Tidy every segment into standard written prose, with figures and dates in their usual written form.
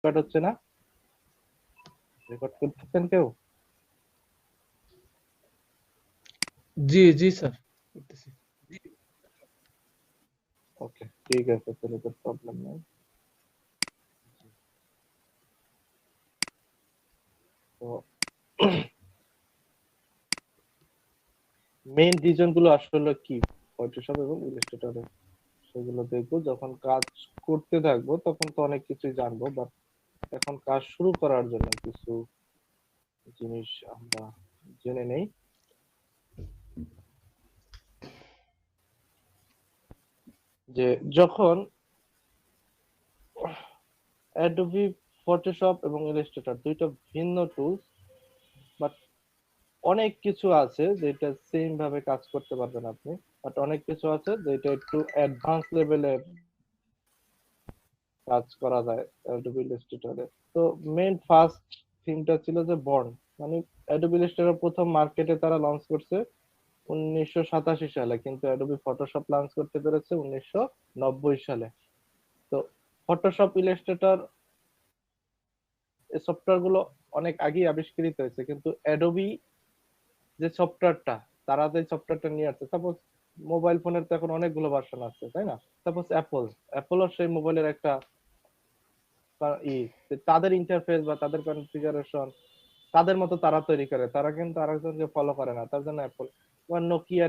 Start হচ্ছে না? Record করতেছেন কেউ? জি জি স্যার করতেছি। ওকে, ঠিক আছে, তাহলে তো প্রবলেম নেই। তো মেইন রিজন গুলো আসলে কি ফটোশপ এবং ইলাস্ট্রেটরে, সেগুলো দেখবো। যখন কাজ করতে থাকবো তখন তো অনেক কিছুই জানবো, বাট এখন কাজ শুরু করার জন্য কিছু জিনিস আমরা জেনে নেই। যে যখন অ্যাডোবি ফটোশপ এবং ইলাস্ট্রেটর দুইটা ভিন্ন টুলস, বাট অনেক কিছু আছে যেটা সেম ভাবে কাজ করতে পারবেন আপনি, বাট অনেক কিছু আছে যেটা একটু অ্যাডভান্স লেভেলের কাজ করা যায় অ্যাডোবি ইলাস্ট্রেটরে। তো মেইন ফার্স্ট থিমটা ছিল যে বর্ন, মানে অ্যাডোবি ইলাস্ট্রেটর প্রথম মার্কেটে তারা লঞ্চ করছে 1987 সালে, কিন্তু অ্যাডোবি ফটোশপ লঞ্চ করতে পেরেছে 1990 সালে। তো ফটোশপ ইলাস্ট্রেটর এই সফটওয়্যার গুলো অনেক আগেই আবিষ্কৃত হয়েছে, কিন্তু অ্যাডোবি যে সফটওয়্যারটা, তারা যে সফটওয়্যারটা নিয়ে আসছে, সাপোজ মোবাইল ফোনের তো এখন অনেকগুলো ভার্সন আছে, তাই না? সাপোজ অ্যাপলও সেই মোবাইলের একটা তাদের ইন্টারফেস বা তাদের কনফিগারেশন তাদের মতো তারা তৈরি করে, তারা কিন্তু আরেকজনকে ফলো করে না। তার জন্য অ্যাপল বা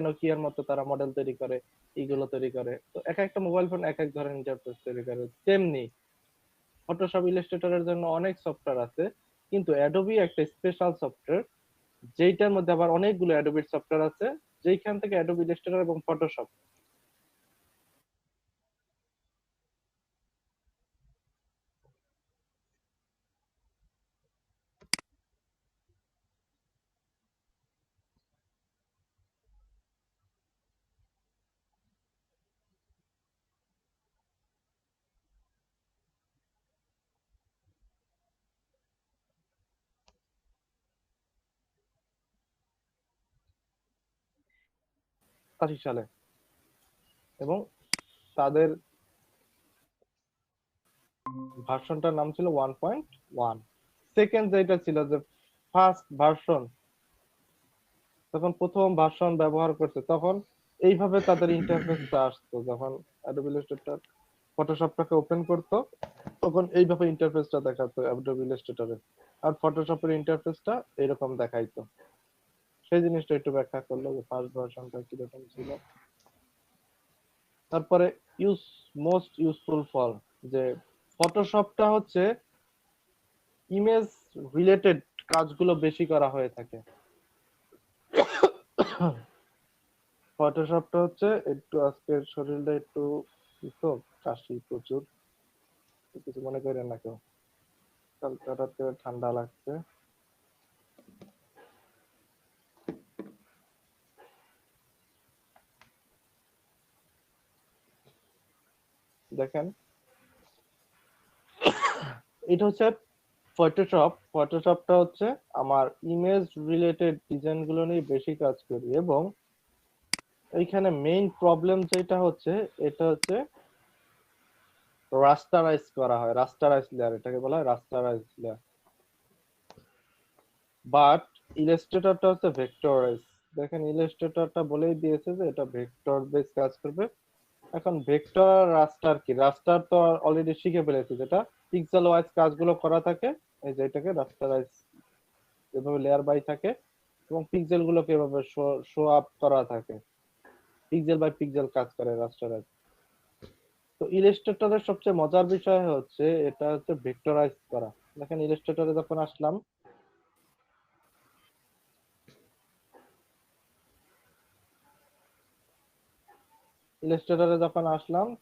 নোকিয়ার মতো তারা মডেল তৈরি করে, এইগুলো তৈরি করে। তো এক একটা মোবাইল ফোন এক এক ধরনের ইন্টারফেস তৈরি করে। তেমনি ফটোশপ ইলাস্ট্রেটরের জন্য অনেক সফটওয়্যার আছে, কিন্তু অ্যাডোবি একটা স্পেশাল সফটওয়্যার, যেইটার মধ্যে আবার অনেকগুলো অ্যাডোবির সফটওয়্যার আছে, যেইখান থেকে অ্যাডোবি ইলাস্ট্রেটর এবং ফটোশপ 1987 সালে, এবং তাদের ভার্সনটার নাম ছিল 1.1। সেকেন্ড যেটা ছিল যে ফার্স্ট ভার্সন, তখন প্রথম ভার্সন ব্যবহার করছে, তখন এইভাবে তাদের ইন্টারফেসটা আসতো। যখন অ্যাডোবি ইলাস্ট্রেটর ফটোশপটাকে ওপেন করতো, তখন এইভাবে ইন্টারফেসটা দেখাতো অ্যাডোবি ইলাস্ট্রেটরে, আর ফটোশপের ইন্টারফেসটা এরকম দেখাইতো। সেই জিনিসটা একটু ব্যাখ্যা করলো যে ফার্স্ট ভার্সনটা কিরকম ছিল। তারপরে ইউজ মোস্ট ইউজফুল ফর, যে ফটোশপটা হচ্ছে ইমেজ রিলেটেড কাজগুলো বেশি করা হয়ে থাকে। ফটোশপটা হচ্ছে একটু, আজকের শরীরটা একটু তো কাশি প্রচুর, কিছু মনে করেন না কেউ, কালকে হঠাৎ করে ঠান্ডা লাগছে। দেখেন, এটা হচ্ছে ফটোশপটা হচ্ছে আমার ইমেজ রিলেটেড ডিজাইন গুলো নিয়ে বেশি কাজ করি, এবং এইখানে মেইন প্রবলেম যেটা হচ্ছে, এটা হচ্ছে রাস্টারাইজ করা হয়, রাস্টারাইজ লেয়ার, এটাকে বলা হয় রাস্টারাইজ লেয়ার। বাট ইলাস্ট্রেটরটা হচ্ছে ভেক্টরাইজ। দেখেন ইলাস্ট্রেটরটা বলেই দিয়েছে যে এটা ভেক্টর বেস কাজ করবে। এখন ভেক্টর আর রাস্টার কি? রাস্টার তো অলরেডি শিখে ফেলেছি, যেটা পিক্সেল ওয়াইজ কাজগুলো করা থাকে, এই যে এটাকে রাস্টারাইজ, এভাবে লেয়ার বাই থাকে, এবং পিক্সেল গুলোকে এভাবে শো আপ করা থাকে, পিক্সেল বাই পিক্সেল কাজ করে রাস্টারাইজ। তো ইলাস্ট্রেটরের সবচেয়ে মজার বিষয় হচ্ছে এটা হচ্ছে ভেক্টরাইজ করা। দেখেন ইলাস্ট্রেটরে যখন আসলাম,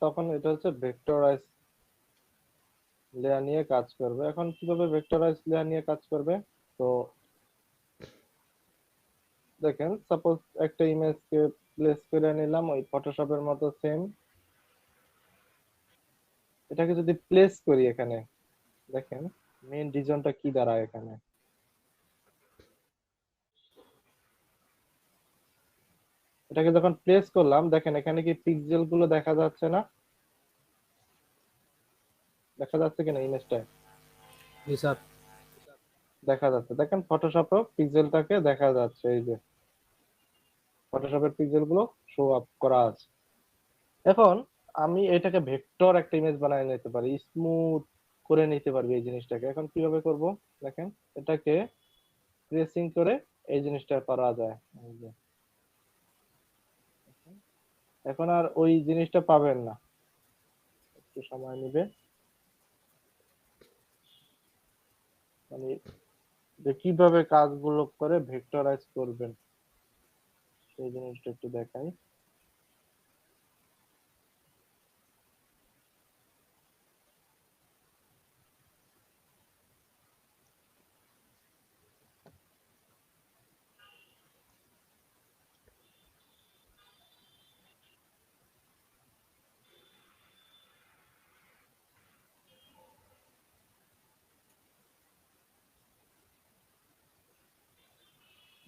তখন এটা হচ্ছে ভেক্টরাইজ লেয়ার নিয়ে কাজ করবে। এখন কিভাবে ভেক্টরাইজ লেয়ার নিয়ে কাজ করবে? তো দেখেন, সাপোজ একটা ইমেজকে প্লেস করে নিলাম ওই ফটোশপের মতো সেম, এটাকে যদি প্লেস করি এখানে, দেখেন মেইন রিজনটা কি দাঁড়ায় এখানে। এটাকে যখন প্লেস করলাম, দেখেন এখানে কি পিক্সেল গুলো দেখা যাচ্ছে না? দেখা যাচ্ছে কিনা ইমেজটায়? জি স্যার। দেখা যাচ্ছে, দেখেন ফটোশপে পিক্সেলটাকে দেখা যাচ্ছে, এই যে ফটোশপের পিক্সেল গুলো শো আপ করা আছে। এখন আমি এটাকে ভেক্টর একটা ইমেজ বানায় নিতে পারি, স্মুথ করে নিতে পারবি এই জিনিসটাকে। এখন কিভাবে করব, দেখেন এটাকে প্রেসিং করে এই জিনিসটা করা যায়, এই যে। এখন আর ওই জিনিসটা পাবেন না, একটু সময় নিবে, মানে যে কিভাবে কাজগুলো করে ভেক্টরাইজ করবেন সেই জিনিসটা একটু দেখাই।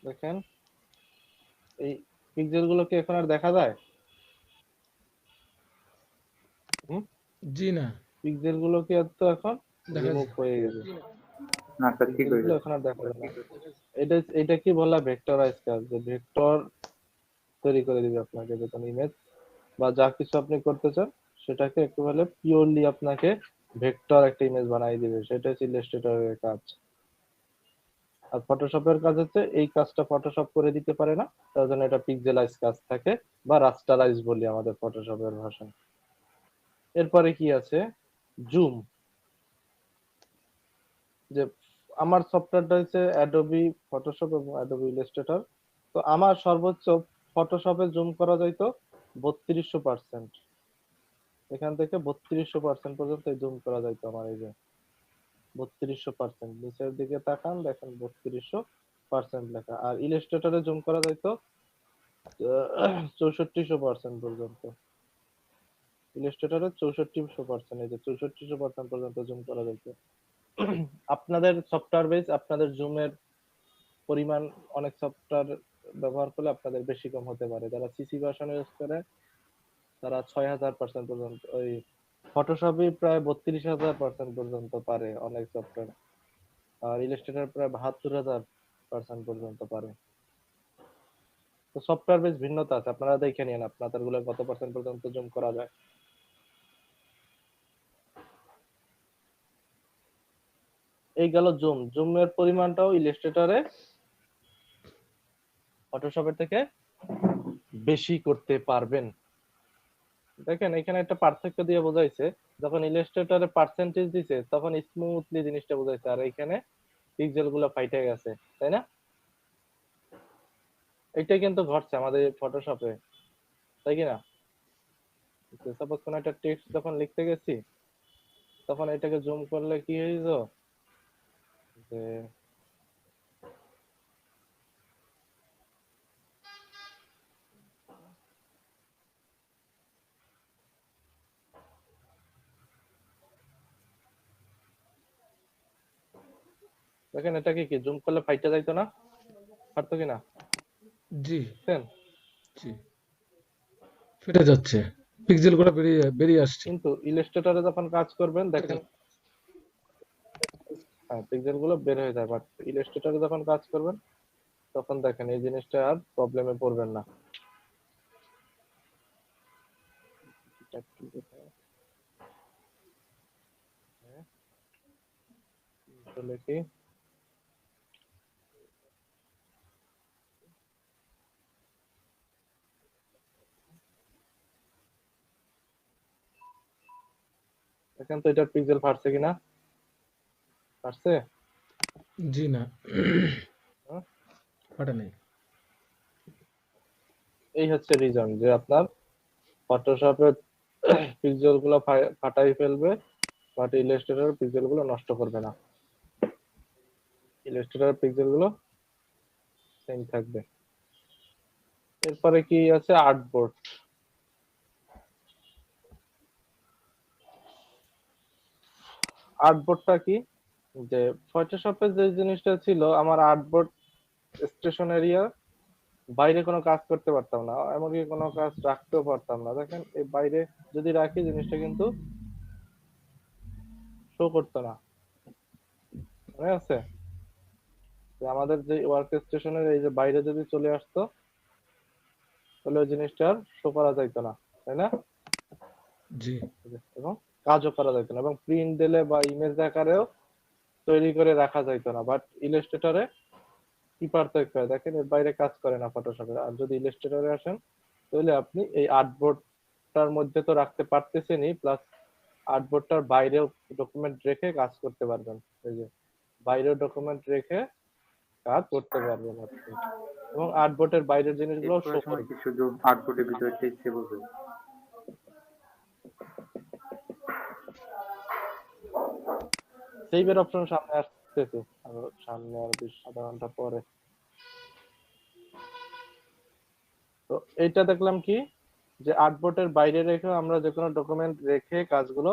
দেখেন এই পিক্সেল গুলো কি এখন আর দেখা যায়? হুম, জি না, পিক্সেল গুলো কি আর তো এখন দেখা রিমুভ যায়। হয়ে গেছে, না স্যার, ঠিক পিক্সেল হয়ে গুলো গেছে। এখন আর দেখা যায় না। এটা কি বলা ভেক্টরাইজ কাজ, যে ভেক্টর তৈরি করে দিবে আপনাকে যে কোনো ইমেজ বা যা কিছু আপনি করতে চান সেটাকে একেবারে পিওরলি আপনাকে ভেক্টর একটা ইমেজ বানিয়ে দিবে, সেটা হচ্ছে ইলাস্ট্রেটরের কাজ। আর ফটোশপের কাজ হচ্ছে এই কাজটা ফটোশপ করে দিতে পারে না, তার জন্য এটা পিক্সেলাইজ কাজ থাকে বা রাস্টারাইজ বলি আমাদের ফটোশপের ভাষায়। এরপরে কি আছে, জুম। যে আমার সফটওয়্যারটা হচ্ছে অ্যাডোবি ফটোশপ এবং অ্যাডোবি ইলাস্ট্রেটর। তো আমার সর্বোচ্চ ফটোশপে জুম করা যাইতো 3200%, এখান থেকে 3200% পর্যন্ত জুম করা যাইতো আমার, এই যে 3200%, নিচের দিকে তাকান দেখেন 3200% লেখা। আর ইলাস্ট্রেটরে জুম করা যাইতো 6400% পর্যন্ত, ইলাস্ট্রেটরে 6400%, এই যে 6400% পর্যন্ত জুম করা যাইতো। আপনাদের সফটওয়্যার বেস, আপনাদের জুমের পরিমাণ, অনেক সফটওয়্যার ব্যবহার করলে আপনাদের বেশি কম হতে পারে। যারা সিসি ভার্সন ইউজ করে তারা 6000% পর্যন্ত, ওই ফটোশপই প্রায় 32,000% পর্যন্ত পারে অনেক সফটওয়্যার, আর ইলাস্ট্রেটর প্রায় 72,000% পর্যন্ত পারে। তো সফটওয়্যার বেশ ভিন্নতা আছে, আপনারা দেখে নিন আপনাদের গুলো কত পার্সেন্ট পর্যন্ত জুম করা যায়। এই গেল জুম, জুমের পরিমাণটাও ইলাস্ট্রেটরে ফটোশপের থেকে বেশি করতে পারবেন। দেখেন এখানে একটা পার্থক্য দিয়ে বোঝাইছে, যখন ইলাস্ট্রেটরে পার্সেন্টেজ দিছে তখন স্মুথলি জিনিসটা বোঝাইছে, আর এখানে পিক্সেল গুলো ফাইটে গেছে, তাই না? এটাই কিন্তু ঘটছে আমাদের ফটোশপে, তাই কি না? সাপোজ কোন একটা টেক্সট যখন লিখতে গেছি তখন এটাকে জুম করলে কি হয়েছে, যে দেখেন এটাকে কি জুম করলে ফাইটে যাইতো না, পারতো কিনা, জি, বুঝছেন? জি, ফেটে যাচ্ছে, পিক্সেল গুলো বেরিয়ে বেরিয়ে আসছে। কিন্তু ইলাস্ট্রেটরে যখন কাজ করবেন দেখেন, হ্যাঁ পিক্সেল গুলো বের হয়ে যায়, বাট ইলাস্ট্রেটরে যখন কাজ করবেন তখন দেখেন এই জিনিসটা আর প্রবলেমে পড়বেন না। এটা কি কোথায়? হ্যাঁ, আসলে কি দেখেন তো এটার পিক্সেল ফাটছে কিনা, ফাটছে? জি না, হুম? ফাটে নেই। এই হচ্ছে রিজন যে আপনার ফটোশপের পিক্সেল গুলো ফাটাই ফেলবে, বাট ইলাস্ট্রেটর পিক্সেল গুলো নষ্ট করবে না, ইলাস্ট্রেটর পিক্সেল গুলো সেম থাকবে। এরপরে কি আছে, আর্টবোর্ড। আর্টবোর্ডটা কি, যে ফটোশপে যে জিনিসটা ছিল আমার আর্টবোর্ড স্টেশন এরিয়া, বাইরে কোনো কাজ করতে পারতাম না, এমনকি কোনো কাজ রাখতেও পারতাম না। দেখেন এই বাইরে যদি রাখি জিনিসটা কিন্তু শো করতো না, মনে আছে যে আমাদের যে ওয়ার্ক স্টেশনের এই যে বাইরে যদি চলে আসতো, তাহলে ওই জিনিসটা আর শো করা যাইতো না, তাই না? জি। এবং কাজও করা যাইতো না, এবং প্রিন্ট দিলে বা ইমেজ আকারেও তৈরি করে রাখা যাইতো না। বাট ইলাস্ট্রেটরে কি পার্থক্য হয় দেখেন, এর বাইরে কাজ করে না ফটোশপে। আর যদি ইলাস্ট্রেটরে আসেন, তাহলে আপনি এই আর্টবোর্ডটার মধ্যে তো রাখতে পারতেছেনই, প্লাস আর্টবোর্ডটার বাইরেও ডকুমেন্ট রেখে কাজ করতে পারবেন। এই যে বাইরেও ডকুমেন্ট রেখে কাজ করতে পারবেন আপনি, এবং আর্টবোর্ডের বাইরের সেভ জিনিসগুলো শো করার সময় করবে। কি শুধু আউটপুটের ভিতরে টেক্সট সেভ হবে? সেভের অপশন সামনে আসতেছে, আরো সামনে আরো 20 আধা ঘন্টা পরে। তো এইটা দেখলাম কি, যে আর্টবোর্ডের বাইরে রেখে আমরা যে কোনো ডকুমেন্ট রেখে কাজগুলো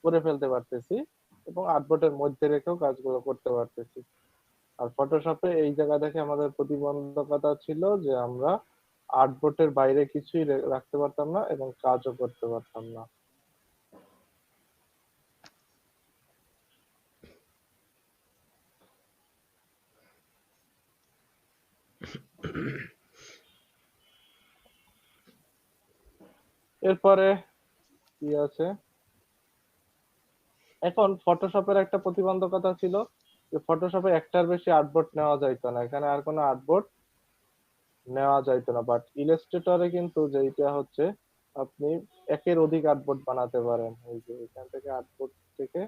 করে ফেলতে পারতেছি, এবং আর্টবোর্ডের মধ্যে রেখেও কাজগুলো করতে পারতেছি। আর ফটোশপে এই জায়গা থেকে আমাদের প্রতিবন্ধকতা ছিল যে আমরা আর্টবোর্ডের বাইরে কিছুই রাখতে পারতাম না এবং কাজও করতে পারতাম না। এরপরে কি আছে, এখন ফটোশপের একটা প্রতিবন্ধকতা ছিল যে ফটোশপে একটার বেশি আর্টবোর্ড নেওয়া যাইতো না, এখানে আর কোনো আর্টবোর্ড নেওয়া যাইতো না। বাট ইলাস্ট্রেটরে কিন্তু যেটা হচ্ছে, আপনি একের অধিক আর্টবোর্ড বানাতে পারেন। এই যে এখান থেকে আর্টবোর্ড থেকে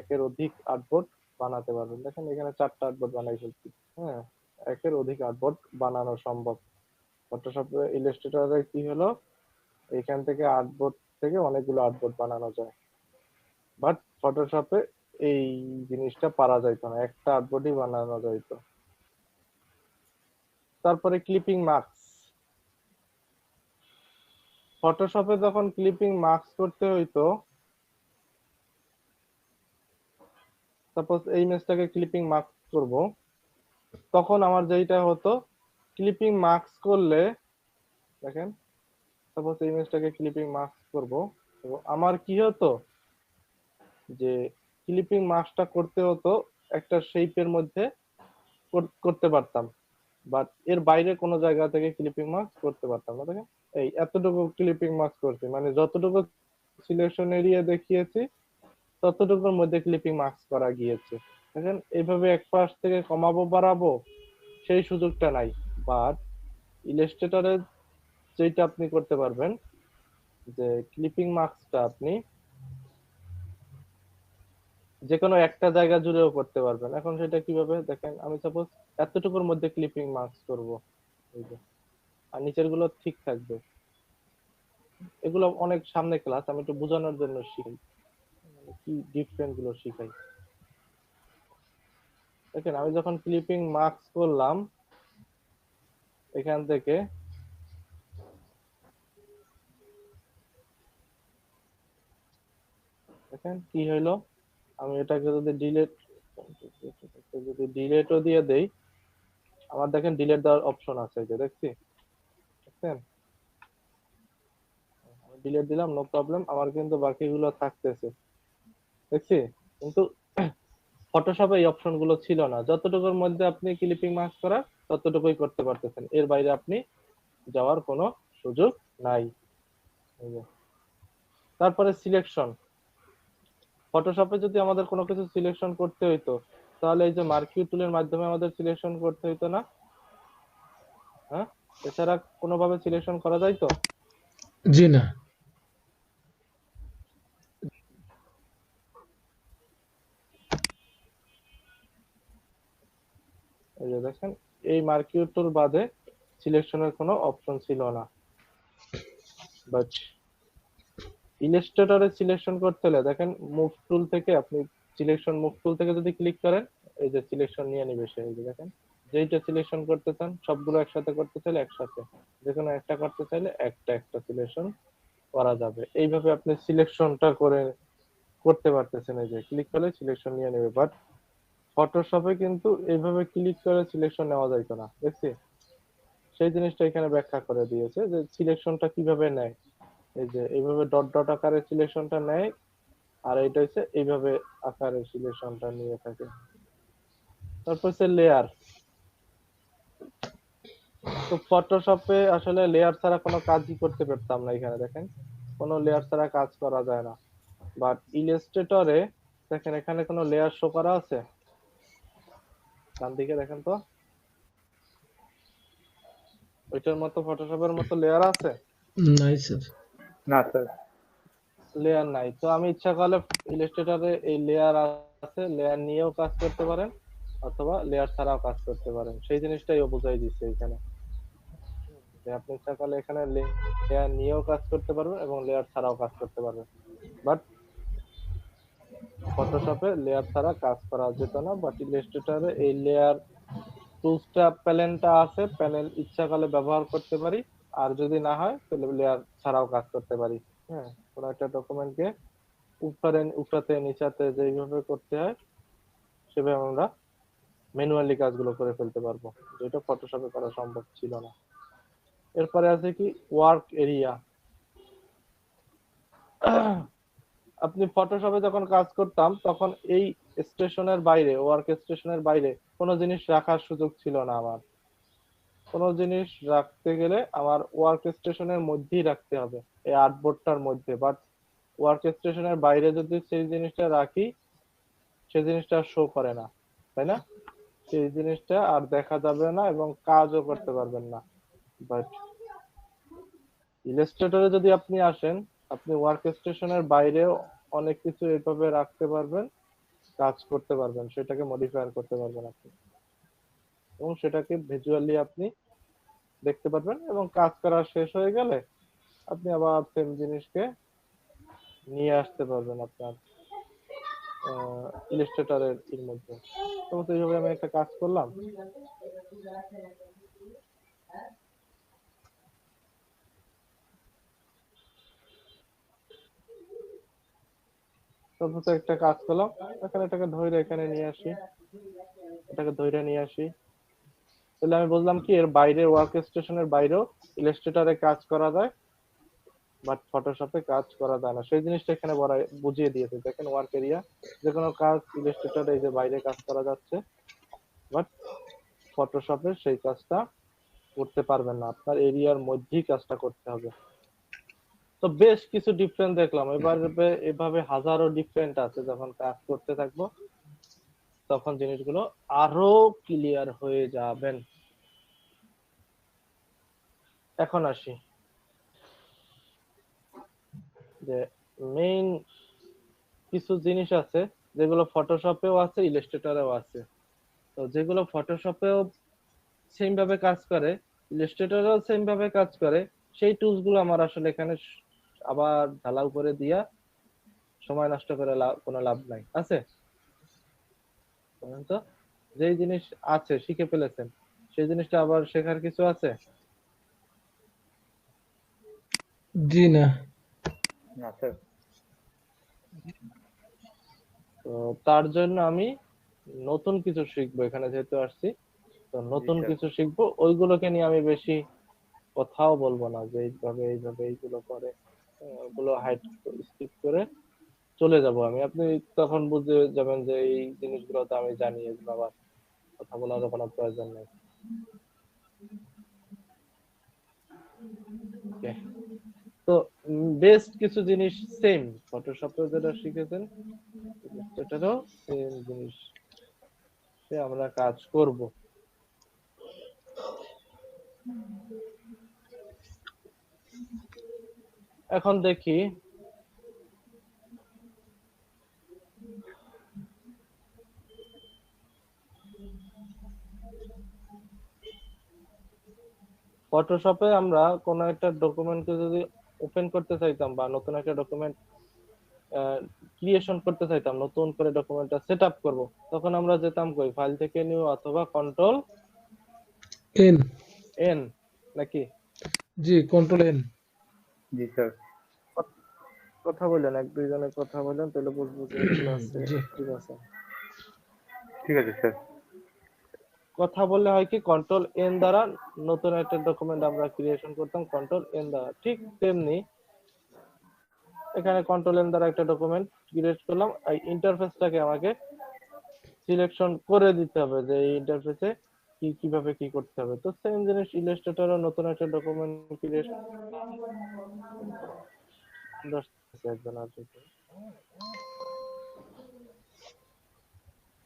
একের অধিক আর্টবোর্ড বানাতে পারবেন। দেখেন এখানে 4টা আর্টবোর্ড বানাই ফেলছি। হ্যাঁ, একের অধিক আর্টবোর্ড বানানো সম্ভব। ফটোশপে ইলাস্ট্রেটরে কি হলো, এখান থেকে আর্টবোর্ড থেকে অনেকগুলো আর্টবোর্ড বানানো যায়। বাট ফটোশপে এই জিনিসটা পারা যাইতো না, একটা আর্টবোর্ডই বানানো যাইতো। তারপরে ক্লিপিং মার্কস, ফটোশপে যখন ক্লিপিং মার্কস করতে হইতো, সাপোজ এই ইমেজটাকে ক্লিপিং মার্কস করব, তখন আমার যেটা হতো, ক্লিপিং মার্কস করলে দেখেন, সাপোজ এই ইমেজটাকে ক্লিপিং মার্কস করব, তো আমার কি হতো যে ক্লিপিং মার্কসটা করতে হতো একটা শেপের মধ্যে করতে পারতাম, বাট এর বাইরে কোনো জায়গা থেকে ক্লিপিং মার্কস করতে পারতাম না। দেখেন এই এতটুকু ক্লিপিং মার্কস করছি, মানে যতটুকু সিলেকশন এরিয়া দেখিয়েছি ততটুকুর মধ্যে ক্লিপিং মার্কস করা গিয়েছে। দেখেন এইভাবে এক পাশ থেকে কমাবো বাড়াবো সেই সুযোগটা নাই। বাট ইলাস্ট্রেটরে যেটা আপনি করতে পারবেন, যে ক্লিপিং মার্কসটা আপনি যে কোনো একটা জায়গা জুড়েও করতে পারবেন। এখন সেটা কিভাবে দেখেন, আমি সাপোজ এতটুকুর মধ্যে ক্লিপিং মার্কস করব, এই যে, আর নিচের গুলো ঠিক থাকবে। এগুলো অনেক সামনে ক্লাস, আমি একটু বোঝানোর জন্য শিখাই, মানে কি ডিফারেন্ট গুলো শিখাই। দেখেন আমি যখন ক্লিপিং মার্কস করলাম, এখান থেকে দেখেন কি হইলো, আমি এটাকে যদি ডিলেটও দিয়ে দেই, আমার দেখেন ডিলেট দেওয়ার অপশন আছে, এই যে দেখছি, দেখছেন? আমি ডিলেট দিলাম, নো প্রবলেম, আমার কিন্তু বাকিগুলো থাকতেছে, দেখছি। কিন্তু ফটোশপে এই অপশন গুলো ছিল না, যতটুকুর মধ্যে আপনি ক্লিপিং মার্কস করার ততটুকুই করতে পারতেছেন, এর বাইরে আপনি যাওয়ার কোনো সুযোগ নাই। এই যে। তারপরে সিলেকশন, ফটোশপে যদি আমাদের কোনো কিছু সিলেকশন করতে হইতো, তাহলে এই যে মার্কিউ টুলের মাধ্যমে আমাদের সিলেকশন করতে হইতো না? হ্যাঁ, এছাড়া কোনোভাবে সিলেকশন করা যাইতো? জি না। এই যে দেখেন, এই মার্কিউ টুল বাদে সিলেকশনের কোনো অপশন ছিল না। বাট ইলাস্ট্রেটরে সিলেকশন করতে হলে দেখেন, মুভ টুল থেকে আপনি সিলেকশন মুভ টুল থেকে যদি ক্লিক করেন, এই যে সিলেকশন নিয়ে নিবে সে। এই যে দেখেন, যেইটা সিলেকশন করতে চান সবগুলো একসাথে করতে চাইলে একসাথে, যে কোনো একটা করতে চাইলে একটা একটা সিলেকশন করা যাবে। এইভাবে আপনি সিলেকশনটা করতে পারতেছেন, এই যে ক্লিক করলে সিলেকশন নিয়ে নেবে। বাট ফটোশপে কিন্তু এইভাবে ক্লিক করে সিলেকশন নেওয়া যাইতো না, দেখছি। সেই জিনিসটা এখানে ব্যাখ্যা করে দিয়েছে যে সিলেকশনটা কিভাবে নেয়। এই যে এইভাবে ডট ডট আকারে সিলেকশনটা নেয়, আর এটা হচ্ছে এইভাবে আকারের সিলেকশনটা নিয়ে থাকে। তারপর হচ্ছে লেয়ার। তো ফটোশপে আসলে লেয়ার ছাড়া কোনো কাজই করতে পারতাম না। এখানে দেখেন কোনো লেয়ার ছাড়া কাজ করা যায় না। বাট ইলাস্ট্রেটরে দেখেন এখানে কোনো লেয়ার শো করা আছে? ডান দিকে দেখেন তো, ওইটার মতো ফটোশপের মতো লেয়ার আছে? নাই স্যার। না স্যার। লেয়ার নাই। তো আমি ইচ্ছা করলে ইলাস্ট্রেটরে এই লেয়ার আছে, লেয়ার নিয়েও কাজ করতে পারেন অথবা লেয়ার ছাড়াও কাজ করতে পারেন। সেই জিনিসটাই ও বুঝাই দিচ্ছে এখানে, যে আপনি ইচ্ছা করলে এখানে লেয়ার নিয়েও কাজ করতে পারবেন এবং লেয়ার ছাড়াও কাজ করতে পারবেন। বাট ফটোশপে লেয়ার ছাড়া কাজ করা যেত না, বাট ইলাস্ট্রেটরে এই লেয়ার টুলসটা প্যানেলটা আছে, প্যানেল ইচ্ছা করলে ব্যবহার করতে পারি, আর যদি না হয় তাহলে লেয়ার ছাড়াও কাজ করতে পারি। হ্যাঁ, কোনো একটা ডকুমেন্টকে উপরাতে নিচাতে যেইভাবে করতে হয় সেভাবে আমরা ম্যানুয়ালি কাজগুলো করে ফেলতে পারবো, যেটা ফটোশপে করা সম্ভব ছিল না। এরপরে আছে কি ওয়ার্ক এরিয়া। আপনি ফটোশপে যখন কাজ করতাম তখন এই স্টেশনের বাইরে, ওয়ার্ক স্টেশনের বাইরে কোনো জিনিস রাখার সুযোগ ছিল না আমার। কোনো জিনিস রাখতে গেলে আমার ওয়ার্ক স্টেশনের মধ্যেই রাখতে হবে, এই আর্টবোর্ডটার মধ্যে। বাট ওয়ার্ক স্টেশনের বাইরে যদি সেই জিনিসটা রাখি, সেই জিনিসটা শো করে না, তাই না? সেই জিনিসটা আর দেখা যাবে না এবং কাজও করতে পারবেন না। বাট ইলাস্ট্রেটরে যদি আপনি আসেন, আপনি ওয়ার্ক স্টেশনের বাইরেও অনেক কিছু এভাবে রাখতে পারবেন, কাজ করতে পারবেন, সেটাকে মডিফাই করতে পারবেন আপনি, এবং সেটাকে ভিজুয়ালি আপনি দেখতে পারবেন। এবং কাজ করা শেষ হয়ে গেলে আপনি আবার সেম জিনিসকে নিয়ে আসতে পারবেন আপনার ইলাস্ট্রেটরের এর মধ্যে। তো এইভাবে আমি একটা কাজ করলাম। তারপর তো একটা কাজ করলাম, এখানে এটাকে ধরে এখানে নিয়ে আসি, এটাকে ধরে নিয়ে আসি। তাহলে আমি বললাম কি, এর বাইরে ওয়ার্ক স্টেশনের বাইরেও ইলাস্ট্রেটরে কাজ করা যায়, বাট ফটোশপে কাজ করা যায় না। সেই জিনিসটা এখানে বুঝিয়ে দিয়েছে। দেখেন ওয়ার্ক এরিয়া, যে কোনো কাজ ইলাস্ট্রেটরে এই যে বাইরে কাজ করা যাচ্ছে, বাট ফটোশপে সেই কাজটা করতে পারবেন না, আপনার এরিয়ার মধ্যেই কাজটা করতে হবে। তো বেশ কিছু ডিফারেন্ট দেখলাম। এভাবে হাজারো ডিফারেন্ট আছে। যখন কাজ করতে থাকবো তখন জিনিসগুলো আরো ক্লিয়ার হয়ে যাবেন। এখন আসি যে মেইন কিছু জিনিস আছে যেগুলো ফটোশপেও আছে, ইলাস্ট্রেটরেও আছে। তো যেগুলো ফটোশপেও সেম ভাবে কাজ করে, ইলাস্ট্রেটরেও সেম ভাবে কাজ করে, সেই টুলস গুলো আমার আসলে এখানে আবার ঢালাও করে দিয়া সময় নষ্ট করে কোনো লাভ নাই। আছে বলেন তো? যেই জিনিস আছে শিখে ফেলেছেন, সেই জিনিসটা আবার শেখার কিছু আছে? জি না। না স্যার। তো তার জন্য আমি নতুন কিছু শিখবো এখানে যেহেতু আসছি। তো নতুন স্যার। কিছু শিখবো, ওইগুলোকে নিয়ে আমি বেশি কথাও বলবো না যে এইভাবে এইভাবে এইগুলো করে, ওগুলো হাইড স্কিপ করে চলে যাব আমি। আপনি তখন বুঝে যাবেন যে এই জিনিসগুলো তো আমি জানি, এগুলো আবার কথা বলার কোনো প্রয়োজন নেই। Okay. তো বেস্ট কিছু জিনিস সেম ফটোশপে যেটা শিখেছেন সেটারও সেম জিনিস আমরা কাজ করব। এখন দেখি ফটোশপে আমরা কোনো একটা ডকুমেন্টকে যদি ওপেন করতে চাইতাম বা নতুন একটা ডকুমেন্ট ক্রিয়েশন করতে চাইতাম, নতুন করে ডকুমেন্টটা সেট আপ করবো, তখন আমরা যেতাম কই, ফাইল থেকে নিউ অথবা কন্ট্রোল এন। এন, নাকি? জি, কন্ট্রোল এন। জি স্যার। কথা বলেন, এক দুইজনের কথা বলেন, তাহলে বুঝবো যে ক্লাসে জি। ঠিক আছে। ঠিক আছে স্যার। কথা বললে হয় কি, কন্ট্রোল এন দ্বারা নতুন একটা ডকুমেন্ট আমরা ক্রিয়েশন করতাম কন্ট্রোল এন দ্বারা। ঠিক তেমনি এখানে কন্ট্রোল এন দ্বারা একটা ডকুমেন্ট ক্রিয়েট করলাম, এই ইন্টারফেসটাকে আমাকে সিলেকশন করে দিতে হবে যে এই ইন্টারফেসে কিভাবে কি করতে হবে। তো সেম জিনিস ইলাস্ট্রেটরও নতুন একটা ডকুমেন্ট ক্রিয়েশন একজন আছে।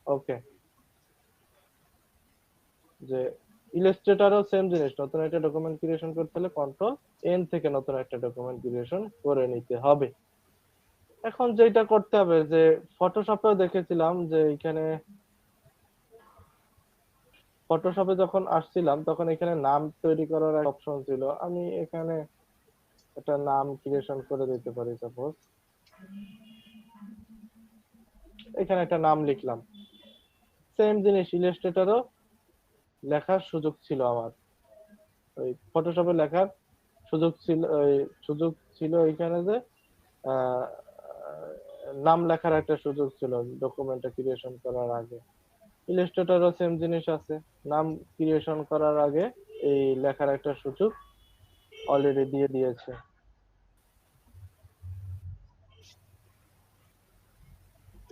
ওকে, যে ইলাস্ট্রেটরও সেম জিনিস, নতুন একটা ডকুমেন্ট ক্রিয়েশন করতে হলে কন্ট্রোল এন থেকে নতুন একটা ডকুমেন্ট ক্রিয়েশন করে নিতে হবে। এখন যেটা করতে হবে যে ফটোশপেও দেখেছিলাম যে এখানে ফটোশপে যখন আসছিলাম তখন এখানে নাম তৈরি করার একটা অপশন ছিল। আমি এখানে একটা নাম ক্রিয়েশন করে দিতে পারি। সাপোজ এখানে একটা নাম লিখলাম। সেম জিনিস ইলাস্ট্রেটরও লেখার সুযোগ ছিল আমার, ওই ফটোশপে লেখার সুযোগ ছিল এখানে যে আহ, নাম লেখার একটা সুযোগ ছিল ডকুমেন্টটা ক্রিয়েশন করার আগে। ইলাস্ট্রেটরও সেম জিনিস আছে, নাম ক্রিয়েশন করার আগে এই লেখার একটা সুযোগ অলরেডি দিয়ে দিয়েছে।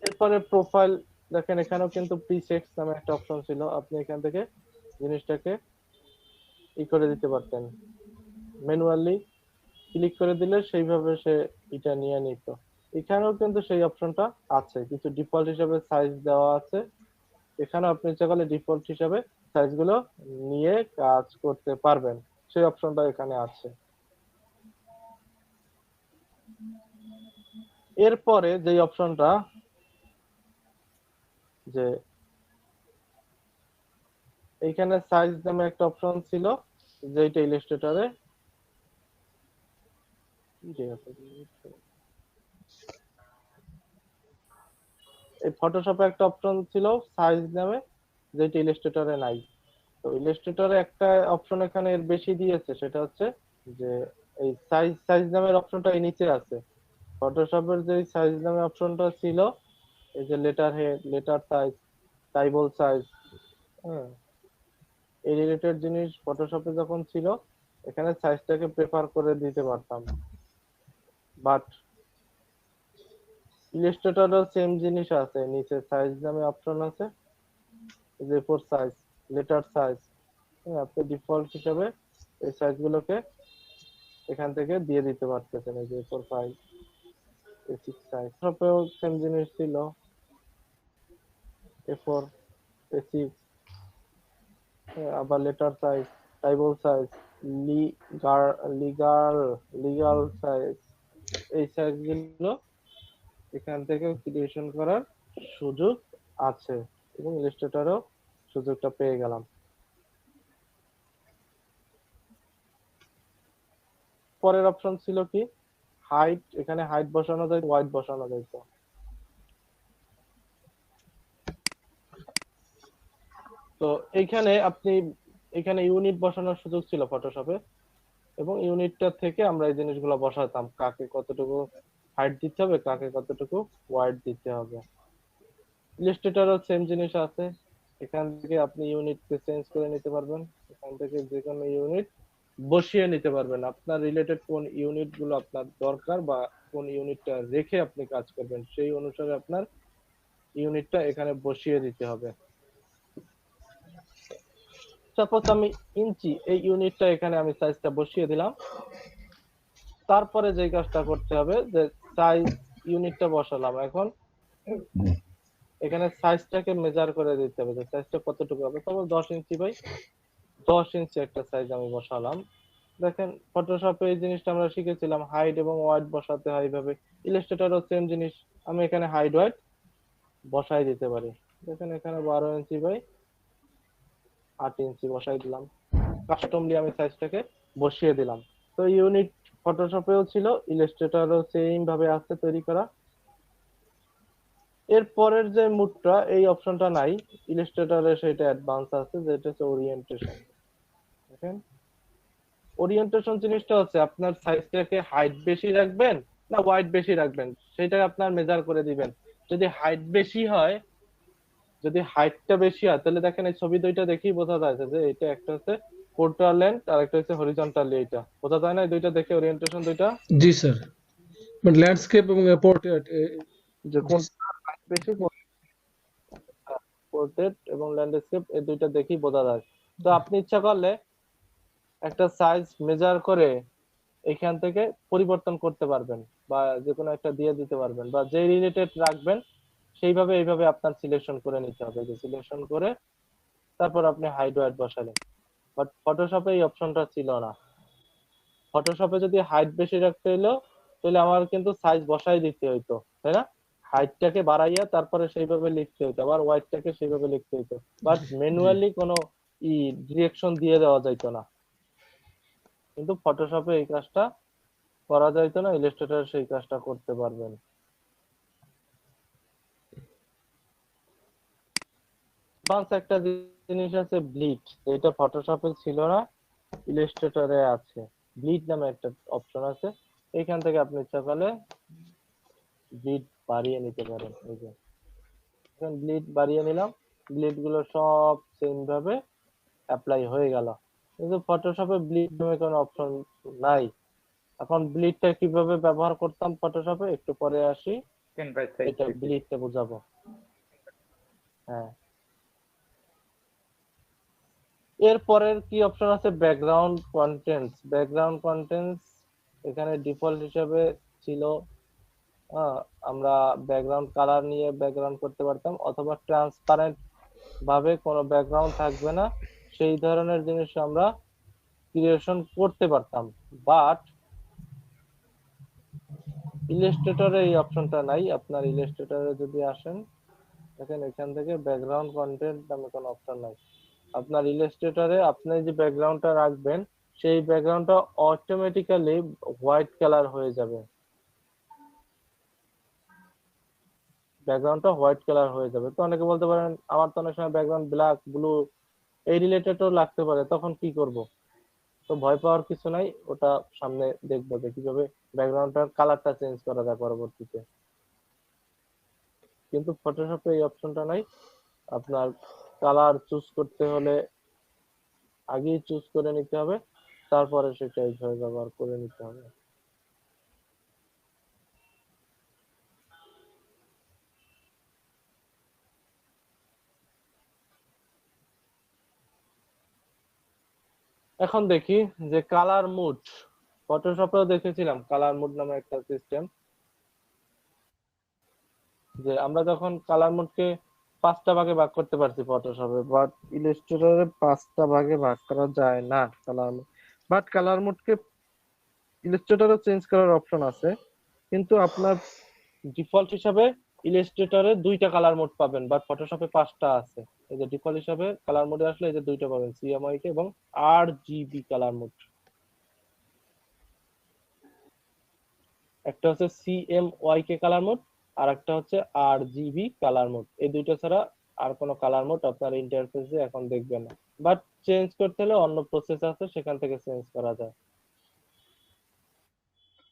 এরপরে প্রোফাইল দেখেন, এখানেও কিন্তু প্রিসেটস নামে একটা অপশন ছিল, আপনি এখান থেকে জিনিসটাকে করে দিতে পারতেন, ম্যানুয়ালি ক্লিক করে দিলে সেইভাবে সে এটা নিয়ে নিত। এখানেও কিন্তু সেই অপশনটা আছে, কিছু ডিফল্ট হিসাবে সাইজ দেওয়া আছে, এখানে আপনি ইচ্ছা করলে ডিফল্ট হিসাবে সাইজ গুলো নিয়ে কাজ করতে পারবেন, সেই অপশনটা এখানে আছে। এরপরে যে অপশনটা যে এইখানে সাইজ নামে একটা অপশন ছিল, যেটা ইলাস্ট্রেটরে এই ফটোশপে একটা অপশন ছিল সাইজ নামে, যেটা ইলাস্ট্রেটরে নাই। তো ইলাস্ট্রেটরে একটা অপশন এখানে এর বেশি দিয়েছে, সেটা হচ্ছে যে এই সাইজ নামের অপশনটা এই নিচে আছে। ফটোশপের যে সাইজ নামে অপশনটা ছিল, এই যে letter head, letter size, tabloid size, হ্যাঁ, এই রিলেটেড জিনিস ফটোশপে যখন ছিল এখানে সাইজটাকে প্রেফার করে দিতে পারতাম। বাট ইলাস্ট্রেটরও সেম জিনিস আছে, নিচে সাইজ নামে অপশন আছে, যে ফর সাইজ, লেটার সাইজ, আপনি ডিফল্ট হিসাবে এই সাইজ গুলোকে এখান থেকে দিয়ে দিতে পারতেছেন, এই যে ফর ফাইভ, A6 সাইজ। ফটোশপেও সেম জিনিস ছিল, A4, A6, আবার letter size, tabloid size, legal legal legal size, এই সাইজ গুলো এখান থেকে ক্রিয়েশন করার সুযোগ আছে, এবং ইলাস্ট্রেটরও সুযোগটা পেয়ে গেলাম। পরের অপশন ছিল কি হাইট, এখানে হাইট বসানো যায়, ওয়াইড বসানো যায়। তো এইখানে আপনি এখানে ইউনিট বসানোর সুযোগ ছিল ফটোশপে, এবং ইউনিটটা থেকে আমরা এই জিনিসগুলো বসাতাম, কাকে কতটুকু হাইট দিতে হবে, কাকে কতটুকু ওয়াইড দিতে হবে। ইলাস্ট্রেটরও সেম জিনিস আছে, এখান থেকে আপনি ইউনিটকে চেঞ্জ করে নিতে পারবেন, এখান থেকে যে কোনো ইউনিট বসিয়ে নিতে পারবেন, আপনার রিলেটেড কোন ইউনিট গুলো আপনার দরকার বা কোন ইউনিটটা রেখে আপনি কাজ করবেন সেই অনুসারে আপনার ইউনিটটা এখানে বসিয়ে দিতে হবে। সাপোজ আমি ইঞ্চি, এই ইউনিটটা এখানে আমি সাইজটা বসিয়ে দিলাম। তারপরে যে কাজটা করতে হবে যে সাইজ ইউনিটটা বসালাম, এখন এখানে সাইজটাকে মেজার করে দিতে হবে যে সাইজটা কতটুকু হবে। তারপর 10 ইঞ্চি বাই 10 ইঞ্চি একটা সাইজ আমি বসালাম। দেখেন ফটোশপে এই জিনিসটা আমরা শিখেছিলাম, হাইট এবং ওয়াইড বসাতে হয় এইভাবে। ইলাস্ট্রেটরও সেম জিনিস, আমি এখানে হাইট ওয়াইড বসাই দিতে পারি। দেখেন এখানে 12 ইঞ্চি বাই 8 ইঞ্চি বসাই দিলাম, কাস্টমলি আমি সাইজটাকে বসিয়ে দিলাম। তো ইউনিট ফটোশপেও ছিল, ইলাস্ট্রেটরও সেম ভাবে আছে তৈরি করা। এর পরের যে মুডটা, এই অপশনটা নাই ইলাস্ট্রেটরে, সেটা অ্যাডভান্স আছে, যেটা হচ্ছে ওরিয়েন্টেশন। দেখেন ওরিয়েন্টেশন জিনিসটা হচ্ছে আপনার সাইজটাকে হাইট বেশি রাখবেন না ওয়াইড বেশি রাখবেন, সেটা আপনার মেজার করে দিবেন। যদি হাইট বেশি হয়, যদি হাইটটা বেশি হয়, তাহলে দেখেন এই ছবি দুইটা দেখেই বোঝা যাচ্ছে যে এটা একটা হচ্ছে পোর্ট্রাল লেন্থ আর একটা হচ্ছে হরিজন্টালি, এটা বোঝা যায় না এই দুইটা দেখে ওরিয়েন্টেশন দুইটা? জি স্যার, মানে ল্যান্ডস্কেপ এবং পোর্ট্রেট যে কোন বেশি পোর্ট্রেট এবং ল্যান্ডস্কেপ এই দুইটা দেখি বোঝা যায়। তো আপনি ইচ্ছা করলে একটা সাইজ মেজার করে এখান থেকে পরিবর্তন করতে পারবেন, বা যে কোনো একটা দিয়ে দিতে পারবেন, বা যে রিলেটেড রাখবেন সেইভাবে এইভাবে আপনার সিলেকশন করে নিতে হবে, যে সিলেকশন করে তারপর আপনি হাইড ওয়াইড বসালেন। বাট ফটোশপে এই অপশনটা ছিল না। ফটোশপে যদি হাইট বেশি রাখতে হইলো তাহলে আমার কিন্তু সাইজ বসাই দিতে হইতো, তাই না? হাইটটাকে বাড়াইয়া তারপরে সেইভাবে লিখতে হইতো, আবার ওয়াইডটাকে সেইভাবে লিখতে হইতো। বাট জি ম্যানুয়ালি কোনো ডিরেকশন দিয়ে দেওয়া যাইতো না। কিন্তু ফটোশপে এই কাজটা করা যাইতো না, ইলাস্ট্রেটর সেই কাজটা করতে পারবেন। বাস একটা জিনিস আছে ব্লিড, এটা ফটোশপে ছিল না, ইলাস্ট্রেটরে আছে। ব্লিড নামে একটা অপশন আছে, এখান থেকে আপনি ইচ্ছা করলে ব্লিড বাড়িয়ে নিতে পারেন। এই যে এখন ব্লিড বাড়িয়ে নিলাম, ব্লিড গুলো সব সেম ভাবে অ্যাপ্লাই হয়ে গেল। কিন্তু ফটোশপে ব্লিড নামে কোনো অপশন নাই। এখন ব্লিডটা কিভাবে ব্যবহার করতাম ফটোশপে একটু পরে আসি, 10/6 এটা থেকে। ব্লিডটা বোঝাবো। হ্যাঁ, এরপরের কি অপশন আছে, ব্যাকগ্রাউন্ড কন্টেন্টস। ব্যাকগ্রাউন্ড কন্টেন্টস এখানে ডিফল্ট হিসেবে ছিল, আহ, আমরা ব্যাকগ্রাউন্ড কালার নিয়ে ব্যাকগ্রাউন্ড করতে পারতাম, অথবা ট্রান্সপারেন্ট ভাবে কোনো ব্যাকগ্রাউন্ড থাকবে না সেই ধরনের জিনিস আমরা ক্রিয়েশন করতে পারতাম। বাট ইলাস্ট্রেটরে এই অপশনটা নাই। আপনার ইলাস্ট্রেটরে যদি আসেন, দেখেন এখান থেকে ব্যাকগ্রাউন্ড কন্টেন্ট নামে কোনো অপশন নাই। আপনার ইলাস্ট্রেটরে আপনি যে ব্যাকগ্রাউন্ডটা রাখবেন সেই ব্যাকগ্রাউন্ডটা অটোমেটিক্যালি হোয়াইট কালার হয়ে যাবে। ব্যাকগ্রাউন্ডটা হোয়াইট কালার হয়ে যাবে। তো অনেকে বলতে পারেন আমার তো অনেক সময় ব্যাকগ্রাউন্ড ব্ল্যাক, ব্লু এই রিলেটেডও লাগতে পারে, তখন কি করব? তো ভয় পাওয়ার কিছু নাই, ওটা সামনে দেখবো যে কিভাবে ব্যাকগ্রাউন্ডটার কালারটা চেঞ্জ করা যায় পরবর্তীতে। কিন্তু ফটোশপে এই অপশনটা নাই। আপনার কালার চুজ করতে হলে আগেই চুজ করে নিতে হবে, তারপরে সেটা এইভাবে ব্যবহার করে নিতে হবে। এখন দেখি যে কালার মুড। ফটোশপেও দেখেছিলাম কালার মুড নামে একটা সিস্টেম, যে আমরা যখন কালার মুডকে 5টা ভাগে ভাগ করতে পারছি ফটোশপে, বাট ইলাস্ট্রেটরে 5টা ভাগে ভাগ করা যায় না কালার মুড। বাট কালার মুডকে ইলাস্ট্রেটরে চেঞ্জ করার অপশন আছে, কিন্তু আপনার ডিফল্ট হিসাবে ইলাস্ট্রেটরে 2টা কালার মোড পাবেন, বাট ফটোশপে 5টা আছে। এই যে ডিফল্ট হিসাবে কালার মোডে আসলে এই যে 2টা পাবেন, সিএমওয়াই কে এবং আরজিবি কালার মোড। একটা হচ্ছে সিএমওয়াই কে কালার মোড, আর একটা হচ্ছে আরজিবি কালার মোড। এই দুইটা ছাড়া আর কোনো কালার মোড আপনার ইন্টারফেসে এখন দেখবেন না। বাট চেঞ্জ করতে হলে অন্য প্রসেস আছে, সেখান থেকে চেঞ্জ করা যায়।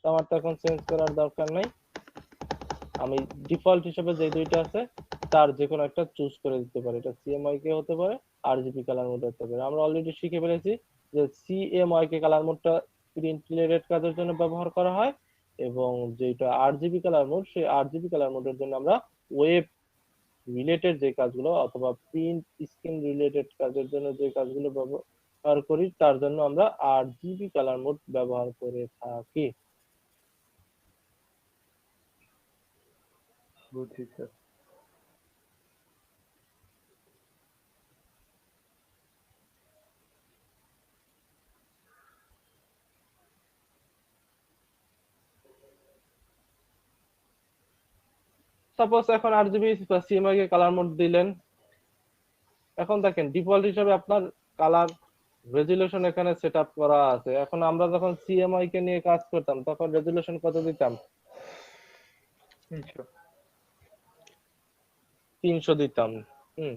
তো আমার তো এখন চেঞ্জ করার দরকার নাই, আমি ডিফল্ট হিসেবে যে দুইটা আছে তার যে কোনো একটা চুজ করে দিতে পারি। এটা সিএমওয়াই কে হতে পারে, আরজিবি কালার মোড হতে পারে। আমরা অলরেডি শিখে ফেলেছি যে সিএমওয়াই কে কালার মোডটা প্রিন্ট রিলেটেড কাজের জন্য ব্যবহার করা হয়, এবং যেটা আরজিবি কালার মোড সেই আরজিবি কালার মোডের জন্য আমরা ওয়েব রিলেটেড যে কাজগুলো অথবা প্রিন্ট স্ক্রিন রিলেটেড কাজের জন্য যে কাজগুলো ব্যবহার করি তার জন্য আমরা আরজিবি কালার মোড ব্যবহার করে থাকি। বুঝছি স্যার। সাপোজ এখন আরজিবি বা সিএমওয়াই কে কালার মোড দিলেন, এখন দেখেন ডিফল্ট হিসেবে আপনার কালার রেজুলেশন এখানে সেট আপ করা আছে। এখন আমরা যখন সিএমআই কে নিয়ে কাজ করতাম তখন রেজুলেশন কত দিতাম? 300। 300 দিতাম। হুম,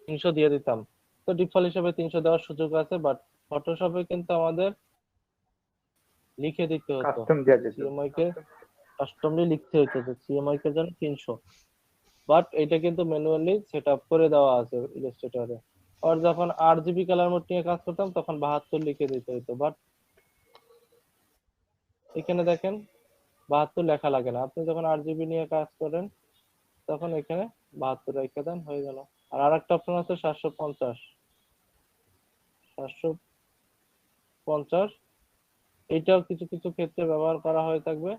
300 দিয়ে দিতাম। তো ডিফল্ট হিসেবে 300 দেওয়ার সুযোগ আছে, বাট ফটোশপে কিন্তু আমাদের লিখে দিতে হতো, কাস্টম দেওয়া যেত। সিএমআই কে কাস্টমলি লিখতে হতো যে সিএমআই কে জন্য 300। বাট এটা কিন্তু ম্যানুয়ালি সেট আপ করে দেওয়া আছে ইলাস্ট্রেটরে। আর যখন আরজিবি কালার মোড নিয়ে কাজ করতাম তখন 72 লিখে দিতে হতো। বাট এখানে দেখেন 72 লেখা লাগে না। আপনি যখন 8 GB নিয়ে কাজ করেন তখন এখানে 72 রেখে দেন, হয়ে গেল। আর আরেকটা অপশন আছে 750, 750 এটাও কিছু কিছু ক্ষেত্রে ব্যবহার করা হয়ে থাকবে।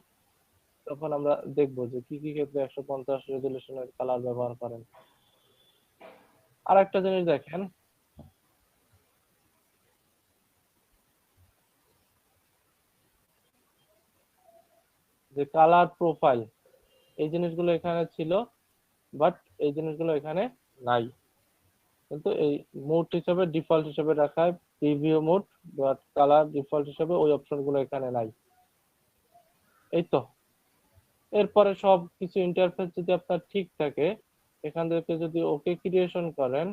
তখন আমরা দেখবো যে কি কি ক্ষেত্রে 150 রেজলিউশনের কালার ব্যবহার করেন। আর একটা জিনিস দেখেন, যে কালার প্রোফাইল, এই জিনিসগুলো এখানে ছিল, বাট এই জিনিসগুলো এখানে নাই। কিন্তু এই মোড হিসাবে ডিফল্ট হিসাবে রাখা হয় preview mode, but colour default হিসাবে ওই অপশনগুলো এখানে নাই। এই তো, এরপরে সব কিছু ইন্টারফেস যদি আপনার ঠিক থাকে, এখান থেকে যদি ওকে ক্রিয়েশন করেন,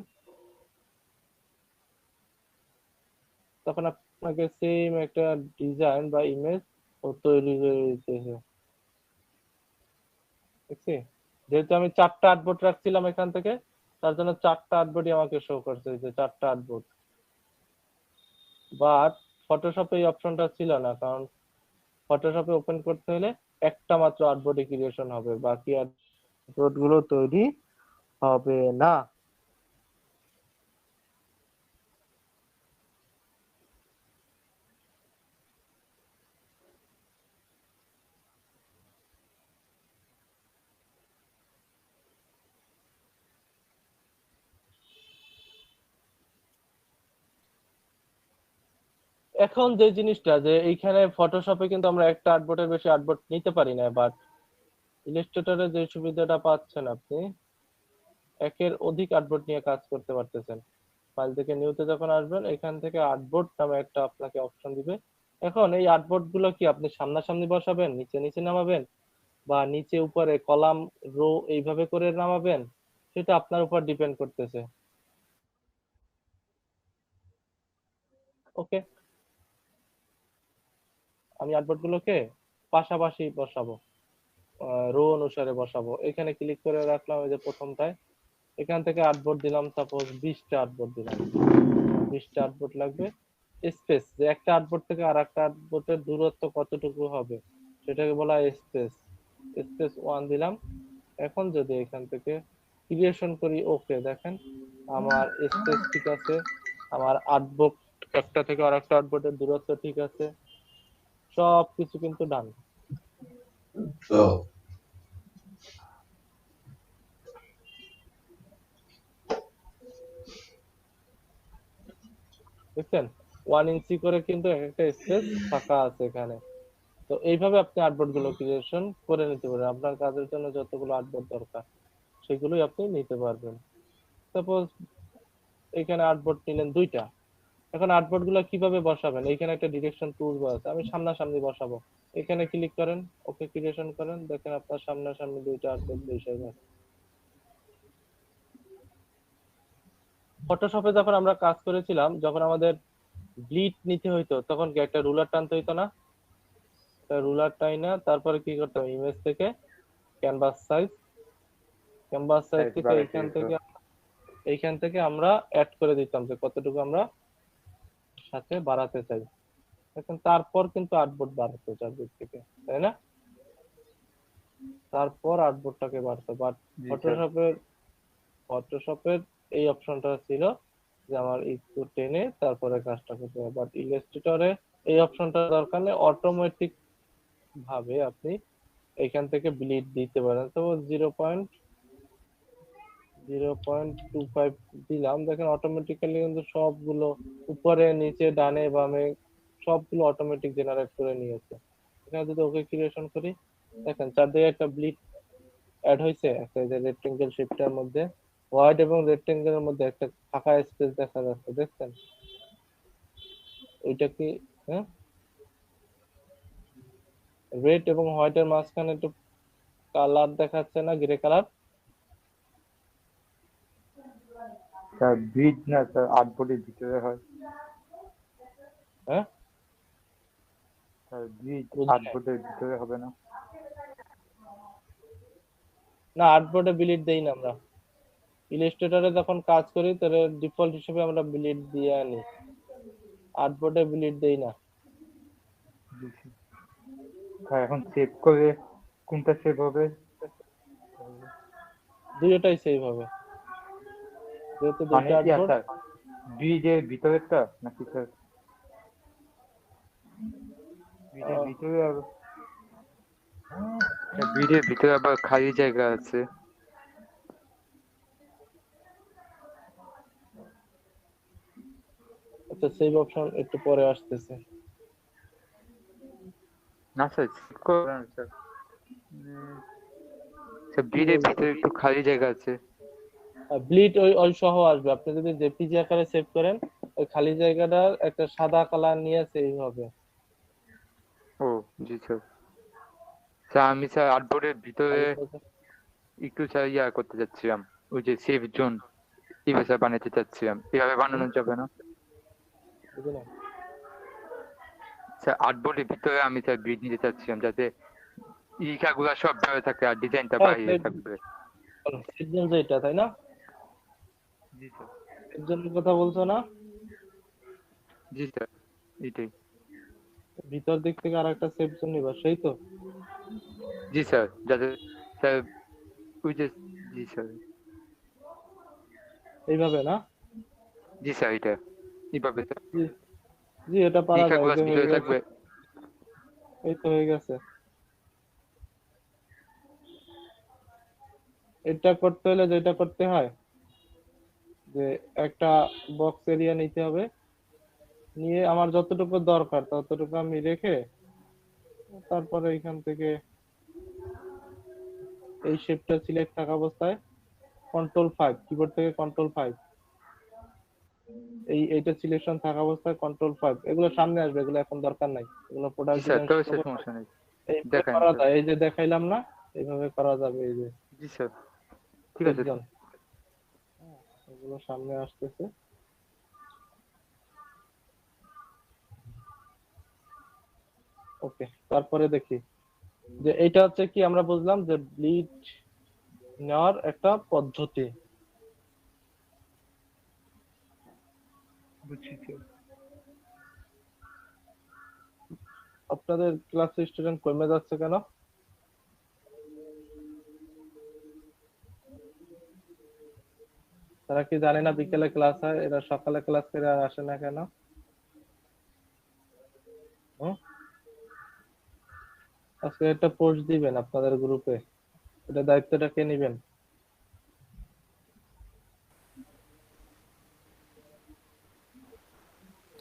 তখন আপনাকে সেম একটা ডিজাইন বা ইমেজ ও তৈরি করে দিতেছে। দেখছি, যেহেতু আমি 4টা আর্টবোর্ড রাখছিলাম এখান থেকে, তার জন্য 4টা আর্টবোর্ডই আমাকে শো করছে, যে 4টা আর্টবোর্ড। বাট ফটোশপে এই অপশনটা ছিল না, কারণ ফটোশপে ওপেন করতে হলে একটা মাত্র আর্টবোর্ডে ক্রিয়েশন হবে, বাকি আর্টবোর্ড গুলো তৈরি হবে না। এখন যে জিনিসটা, যে এইখানে ফটোশপে কিন্তু আমরা একটা আর্টবোর্ডের বেশি আর্টবোর্ড নিতে পারি না, বাট ইলাস্ট্রেটরে যে সুবিধাটা পাচ্ছেন, আপনি একের অধিক আর্টবোর্ড নিয়ে কাজ করতে পারতেছেন। ফাইল থেকে নিউতে যখন আসবেন, এখান থেকে আর্টবোর্ড নামে একটা আপনাকে অপশন দিবে। এখন এই আর্টবোর্ড গুলো কি আপনি সামনাসামনি বসাবেন, নিচে নিচে নামাবেন, বা নিচে উপরে কলাম রো এইভাবে করে নামাবেন, সেটা আপনার উপর ডিপেন্ড করতেছে। ওকে, আমি আর্টবোর্ড গুলোকে পাশাপাশি বসাবো, রো অনুসারে বসাবো। এখানে ক্লিক করে রাখলাম, এই যে প্রথমটায়, এখান থেকে আর্টবোর্ড দিলাম, সাপোজ 20টা আর্টবোর্ড দিলাম। 20টা আর্টবোর্ড লাগবে। স্পেস, যে একটা আর্টবোর্ড থেকে আর একটা আর্টবোর্ডের দূরত্ব কতটুকু হবে, সেটাকে বলা হয় স্পেস। স্পেস 1 দিলাম। এখন যদি এখান থেকে ক্রিয়েশন করি, ওকে, দেখেন আমার স্পেস ঠিক আছে, আমার আর্টবোর্ড একটা থেকে আর একটা আর্টবোর্ডের দূরত্ব ঠিক আছে, সব কিছু কিন্তু ডান। দেখছেন 1 ইঞ্চি করে কিন্তু একটা স্পেস ফাঁকা আছে এখানে। তো এইভাবে আপনি আর্টবোর্ড গুলো ক্রিয়েশন করে নিতে পারেন। আপনার কাজের জন্য যতগুলো আর্টবোর্ড দরকার সেগুলোই আপনি নিতে পারবেন। সাপোজ এখানে আর্টবোর্ড নিলেন 2টা। এখন আর্টবোর্ড গুলো কিভাবে বসাবেন, এখানে একটা ডিরেকশন টুল বার আছে, আমি সামনাসামনি বসাবো। এখানে ক্লিক করেন, ওকে ক্রিয়েশন করেন, দেখেন আপনার সামনাসামনি 2টা আর্টবোর্ড বসে গেছে। ফটোশপে যখন আমরা কাজ করেছিলাম, যখন আমাদের ব্লিড নিতে হইতো, তখন কি একটা রুলার টানতে হইতো না? রুলার টাই না, তারপরে কি করতাম, ইমেজ থেকে ক্যানভাস সাইজ, ক্যানভাস সাইজ থেকে এইখান থেকে আমরা অ্যাড করে দিতাম যে কতটুকু আমরা সাথে বাড়াতে চাই। এখন তারপর কিন্তু আর্টবোর্ড বাড়াতো চারদিক থেকে, তাই না? তারপর আর্টবোর্ডটাকে বাড়তো। বাট ফটোশপের এই অপশনটা ছিল যে আমার একটু টেনে তারপরে কাজটা করতে হবে। বাট ইলাস্ট্রেটরে এই অপশনটা দরকার নেই, অটোমেটিক ভাবে আপনি এখান থেকে ব্লিড দিতে পারেন। তো 0.25 দিলাম, দেখেন অটোমেটিক্যালি কিন্তু সবগুলো উপরে নিচে ডানে বামে সবগুলো অটোমেটিক জেনারেট করে নিয়েছে। এখানে যদি ওকে ক্রিয়েশন করি, দেখেন চারদিকে একটা ব্লিড অ্যাড হয়েছে, একটা যে রেক্টেঙ্গেল শেপটার মধ্যে হোয়াইট এবং রেক্টেঙ্গেলের মধ্যে একটা ফাঁকা স্পেস দেখা যাচ্ছে, দেখছেন? ওইটা কি, হ্যাঁ, রেড এবং হোয়াইটের মাঝখানে একটু কালার দেখাচ্ছে না, গ্রে কালার? স্যার ব্রিজ না স্যার, আর্টবোর্ডের ভিতরে হয় হ্যাঁ, স্যার, ব্রিজ বুঝি নাই। আর্টবোর্ডের ভিতরে হবে না? না, আর্টবোর্ডে ব্লিড দেই না আমরা। ইলাস্ট্রেটরে যখন কাজ করি তাহলে ডিফল্ট হিসেবে আমরা ব্লিড দিয়ে আনি, আর্টবোর্ডে ব্লিড দেই না। স্যার এখন সেভ করে কোনটা সেভ হবে? দুইটাই সেভ হবে, যেহেতু মানে দুইটা ইয়া আর্টবোর্ড। স্যার, ব্রিজের ভিতরেরটা নাকি স্যার? ব্রিজের ভিতরে আর ব্রিজের ভিতরে আবার খালি জায়গা আছে। আচ্ছা, সেভ অপশন একটু পরে আসতেছে। না স্যার, সেভ করবেন না স্যার। স্যার কি ব্রিজের বলছে? ভিতরে একটু খালি জায়গা আছে। ব্লিড ওই ওই সহ আসবে, আপনি যদি জেপিজি আকারে সেভ করেন, ওই খালি জায়গাটা একটা সাদা কালার নিয়ে সেভ হবে। ও জি স্যার। স্যার আমি স্যার আর্টবোর্ডের ভিতরে একটু স্যার ইয়া করতে চাচ্ছিলাম, ওই যে সেফ জোন এইভাবে স্যার বানাতে চাচ্ছিলাম, এভাবে বানানো যাবে না? বুঝলেন? স্যার আর্টবোর্ডের ভিতরে আমি স্যার গ্রিড নিতে চাচ্ছিলাম, যাতে ইকাগুলা সব ভাবে থাকে আর ডিজাইনটা হ্যাঁ, বাইরে সেভ থাকবে। জোন যেটা, তাই না? জি স্যার। সেভ জোনের কথা বলছো না? জি স্যার, এটাই। ভিতর দিক থেকে আর একটা সেভ জোন নিবা, সেই তো? জি স্যার, যাতে স্যার ওই যে, জি স্যার। এইভাবে না? জি স্যার, এটা এইভাবে স্যার জি, জি, এটা পারা যায়, এই ইকাগুলা যে হয়ে ভিতরে গেছে। থাকবে। এই তো হয়ে গেছে। এটা করতে হলে যেটা করতে হয়, যে একটা বক্স এরিয়া নিতে হবে, নিয়ে আমার যতটুকু দরকার ততটুকু আমি রেখে, তারপরে এখান থেকে এই শেপটা সিলেক্ট থাকা অবস্থায় কন্ট্রোল 5, কিবোর্ড থেকে কন্ট্রোল 5, এইটা সিলেকশন থাকা অবস্থায় কন্ট্রোল 5, এগুলো সামনে আসবে, এগুলো এখন দরকার নাই, এগুলো জি প্রোডাক্ট স্যার, ডিজাইন তবে শুরু সে করতে সমস্যা নেই। এইভাবে দেখান করা স্যার। যায়। এই যে দেখাইলাম না, এইভাবে করা যাবে। এই যে জি স্যার, ঠিক আছে সেকশন, স্যার। এগুলো সামনে আসতেছে। ওকে, তারপরে দেখি যে এটা হচ্ছে কি, আমরা বুঝলাম যে ব্লিড নেওয়ার একটা পদ্ধতি। বুঝছি স্যার। আপনাদের ক্লাসে স্টুডেন্ট কমে যাচ্ছে কেন? তারা কি জানে না বিকেলে ক্লাস হয়? এরা সকালে ক্লাস করে আর আসে না কেন? হুম? আজকে একটা পোস্ট দিবেন আপনাদের গ্রুপে, এটা দায়িত্বটা কে নিবেন?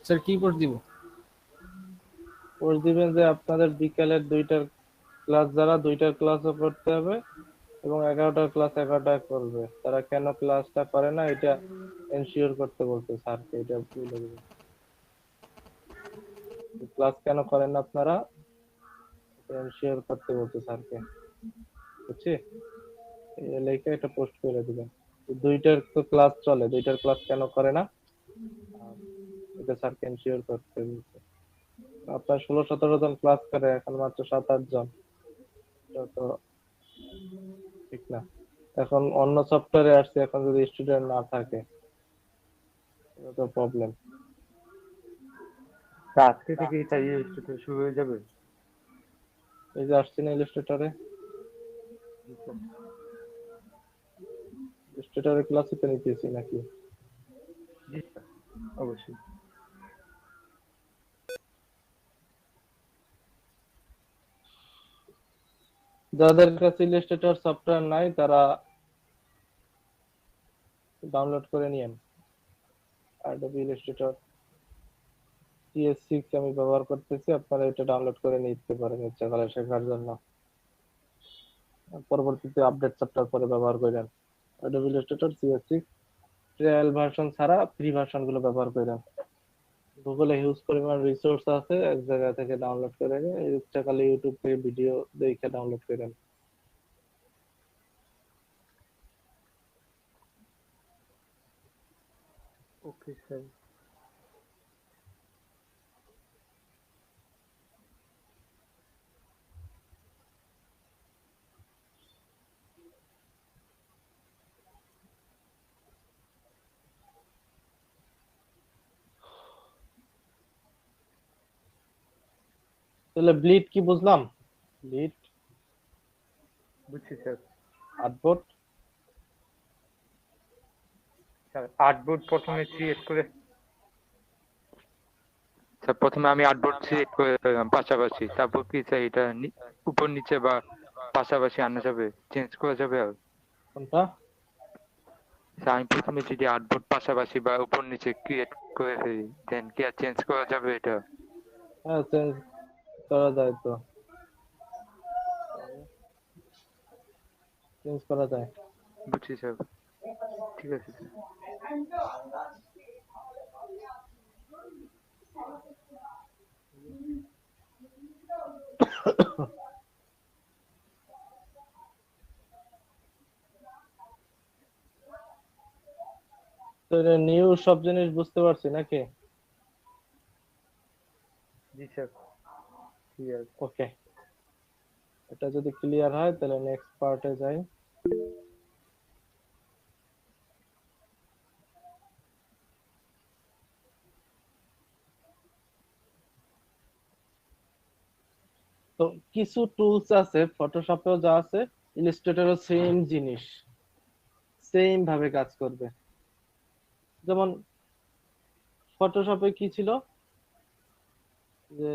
স্যার কি পোস্ট দিব? পোস্ট দিবেন যে আপনাদের বিকেলের 2টার ক্লাস, যারা 2টার ক্লাসও করতে হবে এবং 11টার ক্লাস 11টায় করবে, তারা কেন ক্লাসটা করে না এটা এনশিওর করতে বলতে স্যারকে, এটা বলে দিবেন। ক্লাস কেন করেন না আপনারা, এনশিওর করতে বলতে স্যারকে, বুঝছি? এই লেখে এটা পোস্ট করে দিবেন। 2টার তো ক্লাস চলে, 2টার ক্লাস কেন করে না, আর এটা স্যারকে এনশিওর করতে বলতে। আপনার 16-17 জন ক্লাস করে, এখন মাত্র 7-8 জন, এটা তো ঠিক না। এখন অন্য সফটওয়্যারে আসছে, এখন যদি স্টুডেন্ট না থাকে এটা তো প্রবলেম। তা আজকে থেকে এটা ইয়ে শুরু হয়ে যাবে? এই যে আসছে না ইলাস্ট্রেটরে, জি স্যার। ইলাস্ট্রেটরে ক্লাসই তো নিতেছি নাকি? জি স্যার, অবশ্যই। যাদের কাছে ইলাস্ট্রেটর সফটওয়্যার নাই তারা ডাউনলোড করে নিয়েন। অ্যাডোবি ইলাস্ট্রেটর CS6 আমি ব্যবহার করতেছি, আপনারা এটা ডাউনলোড করে নিতে পারেন ইচ্ছা করে শেখার জন্য, পরবর্তীতে আপডেট সফটওয়্যার পরে ব্যবহার করেন। Adobe Illustrator CS6 trial version ছাড়া ফ্রি ভার্সন গুলো ব্যবহার করেন। গুগলে হিউজ পরিমাণ রিসোর্স আছে, এক জায়গা থেকে ডাউনলোড করে নিয়ে ইচ্ছাকালে ইউটিউব থেকে ভিডিও দেখে ডাউনলোড করেন। Okay sir. তাহলে ব্লিড কি বুঝলাম? লিড, বুঝছি স্যার। আর্টবোর্ড। স্যার আর্টবোর্ড প্রথমে ক্রিয়েট করে, স্যার প্রথমে আমি আর্টবোর্ড ক্রিয়েট করে ফেললাম পাশাপাশি, তারপর কি স্যার এটা উপর নিচে বা পাশাপাশি আনা যাবে, চেঞ্জ করা যাবে? আর কোনটা? স্যার আমি প্রথমে যদি আর্টবোর্ড পাশাপাশি বা উপর নিচে ক্রিয়েট করে ফেলি, দেন কি আর চেঞ্জ করা যাবে এটা? হ্যাঁ, চেঞ্জ করা যায় তো, চেঞ্জ করা যায়। বুঝছি স্যার, ঠিক আছে স্যার। তো নিউ সব জিনিস বুঝতে পারছি নাকি? জি স্যার, ঠিক আছে। ওকে, এটা যদি ক্লিয়ার হয় তাহলে নেক্সট পার্টে যাই। তো কিছু টুলস আছে ফটোশপেও যা আছে ইলাস্ট্রেটরও সেম জিনিস, সেম ভাবে কাজ করবে। যেমন ফটোশপে কি ছিল, যে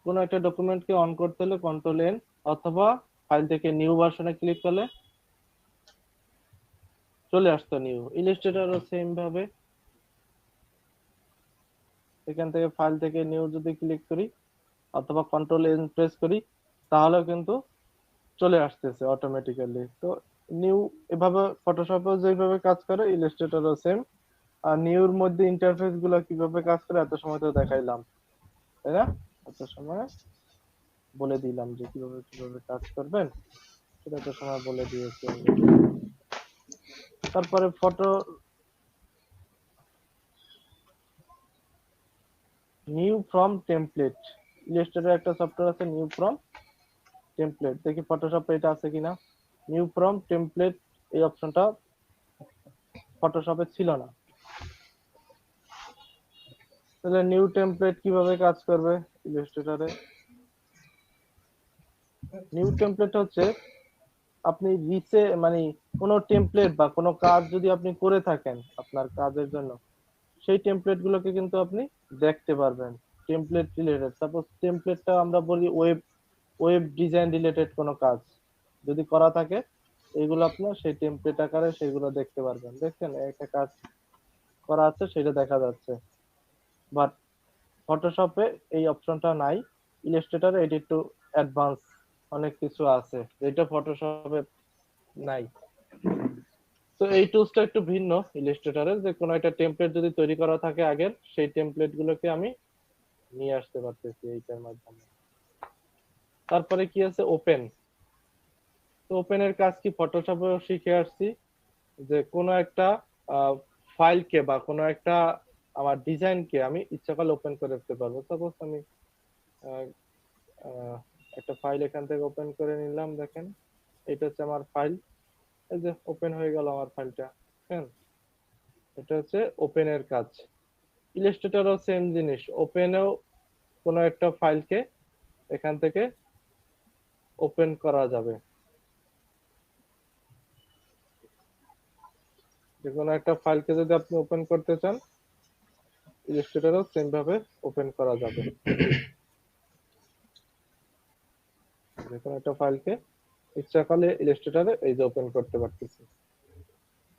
কোনো একটা ডকুমেন্টকে অন করতে হলে কন্ট্রোল এন, অথবা ফাইল থেকে নিউ ভার্সনে ক্লিক করলে চলে আসতো নিউ। ইলাস্ট্রেটরও সেম ভাবে, এখান থেকে ফাইল থেকে নিউ যদি ক্লিক করি অথবা কন্ট্রোল এন প্রেস করি তাহলেও কিন্তু চলে আসতেছে অটোমেটিক্যালি। তো নিউ এভাবে ফটোশপেও যেভাবে কাজ করে ইলাস্ট্রেটরও সেম। আর নিউর মধ্যে ইন্টারফেস গুলো কিভাবে কাজ করে এত সময় তো দেখাইলাম, তাই না? এত সময় বলে দিলাম যে কিভাবে কিভাবে কাজ করবেন, সেটা তো সময় বলে দিয়েছি already। তারপরে photo new from template, Illustrator একটা সফটওয়্যার আছে নিউ ফ্রম টেমপ্লেট, দেখি ফটোশপে এটা আছে কিনা। নিউ ফ্রম টেমপ্লেট এই অপশনটা ফটোশপে ছিল না। তাহলে নিউ টেমপ্লেট কিভাবে কাজ করবে ইলাস্ট্রেটরে? নিউ টেমপ্লেট হচ্ছে আপনি মানে কোনো টেমপ্লেট বা কোনো কাজ যদি আপনি করে থাকেন আপনার কাজের জন্য, সেই টেমপ্লেট গুলোকে কিন্তু আপনি দেখতে পারবেন। টেমপ্লেট রিলেটেড, সাপোজ টেমপ্লেটটা আমরা বলি ওয়েব, ওয়েব ডিজাইন রিলেটেড কোনো কাজ যদি করা থাকে, এইগুলো আপনার সেই টেমপ্লেট আকারে সেগুলো দেখতে পারবেন। দেখছেন একটা কাজ করা আছে সেটা দেখা যাচ্ছে, বাট ফটোশপে এই অপশনটা নাই। ইলাস্ট্রেটরে এটি একটু অ্যাডভান্স অনেক কিছু আছে যেটা ফটোশপে নাই। তো এই টুলসটা একটু ভিন্ন ইলাস্ট্রেটরের, যে কোনো একটা টেমপ্লেট যদি তৈরি করা থাকে আগের, সেই টেমপ্লেট গুলোকে আমি নিয়ে আসতে পারতেছি এইটার মাধ্যমে। তারপরে কি আছে ওপেন। তো ওপেনের কাজ কি ফটোশপেও শিখে আসছি, যে কোনো একটা ফাইলকে বা কোনো একটা আমার ডিজাইনকে আমি ইচ্ছা করলে ওপেন করে রাখতে পারবো। সাপোজ আমি আহ, আহ, একটা ফাইল এখান থেকে ওপেন করে নিলাম, দেখেন এটা হচ্ছে আমার ফাইল, এই যে ওপেন হয়ে গেল আমার ফাইলটা। হ্যাঁ, এটা হচ্ছে ওপেনের কাজ। ইলাস্ট্রেটরও সেম জিনিস, ওপেনেও কোনো একটা ফাইলকে এখান থেকে ওপেন করা যাবে, যে কোনো একটা ফাইলকে যদি আপনি ওপেন করতে চান ইলাস্ট্রেটরও সেম ভাবে ওপেন করা যাবে। যে কোনো একটা ফাইলকে ইচ্ছা করলে ইলাস্ট্রেটরে এই যে ওপেন করতে পারতেছি।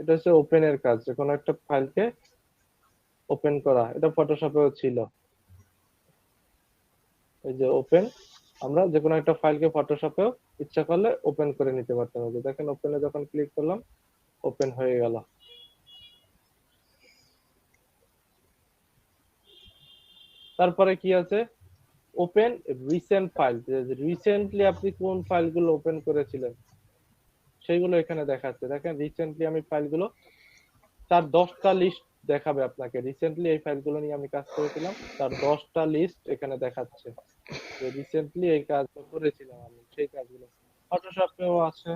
এটা হচ্ছে ওপেনের কাজ, যে কোনো একটা ফাইলকে ওপেন করা। এটা ফটোশপেও ছিল, এই যে ওপেন, আমরা যে কোনো একটা ফাইলকে ফটোশপেও ইচ্ছা করলে ওপেন করে নিতে পারতাম। এই যে দেখেন ওপেনে যখন ক্লিক করলাম ওপেন হয়ে গেল। তারপরে কি আছে, ওপেন রিসেন্ট ফাইল, রিসেন্টলি আপনি কোন ফাইলগুলো ওপেন করেছিলেন সেইগুলো এখানে দেখাচ্ছে। দেখেন রিসেন্টলি আমি ফাইলগুলো, তার 10টা লিস্ট দেখাবে আপনাকে, রিসেন্টলি এই ফাইলগুলো নিয়ে আমি কাজ করেছিলাম তার 10টা লিস্ট এখানে দেখাচ্ছে, যে রিসেন্টলি এই কাজগুলো করেছিলাম আমি, সেই কাজগুলো ফটোশপেও আছে।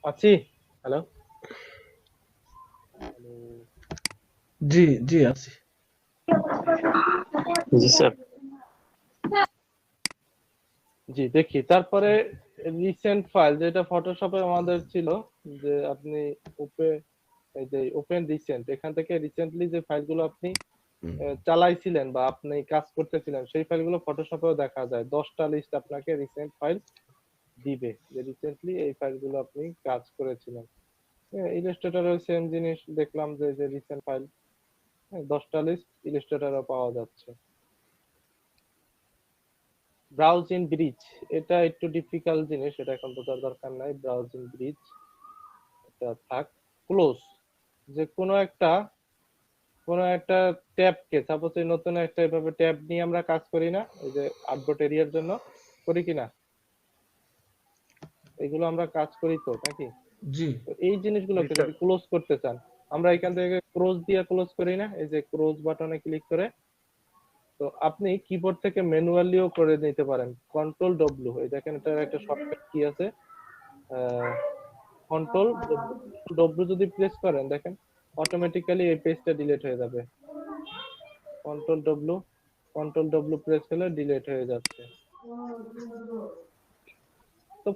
আছি। হ্যালো। জি জি আছি। জি স্যার। জি দেখি, তারপরে রিসেন্ট ফাইল যেটা ফটোশপে আমাদের ছিল, যে আপনি ওপে এই যে ওপেন রিসেন্ট, এখান থেকে রিসেন্টলি যে ফাইলগুলো আপনি চালাইছিলেন বা আপনি কাজ করতেছিলেন সেই ফাইলগুলো ফটোশপেও দেখা যায়। 10টা লিস্ট আপনাকে রিসেন্ট ফাইল দিবে, যে রিসেন্টলি এই ফাইলগুলো আপনি কাজ করেছিলেন। ইলাস্ট্রেটরেও সেম জিনিস দেখলাম, যে যে রিসেন্ট ফাইল 10টা লিস্ট ইলাস্ট্রেটরও পাওয়া যাচ্ছে। ব্রাউজ ইন ব্রিজ, এটা একটু ডিফিকাল্ট জিনিস, এটা এখন বোঝার দরকার নাই। ব্রাউজ ইন ব্রিজ এটা থাক। ক্লোজ, যে কোনো একটা ট্যাবকে, সাপোজ এই নতুন একটা এভাবে ট্যাব নিয়ে আমরা কাজ করি না, এই যে আর্টবোর্ড এরিয়ার জন্য করি কিনা, এগুলো আমরা কাজ করি তো নাকি? জি তো এই জিনিসগুলোকে জি স্যার। যদি ক্লোজ করতে চান, আমরা এখান থেকে ক্লোজ দিয়ে ক্লোজ করি না, এই যে ক্লোজ বাটনে ক্লিক করে। তো আপনি কিবোর্ড থেকে ম্যানুয়ালিও করে নিতে পারেন, কন্ট্রোল ডব্লিউ, এই দেখেন এটার একটা শর্টকাট কি আছে, কন্ট্রোল ডব্লিউ যদি প্রেস করেন দেখেন অটোমেটিক্যালি এই পেজটা ডিলিট হয়ে যাবে। কন্ট্রোল ডব্লিউ প্রেস করলে ডিলিট হয়ে যাচ্ছে। তো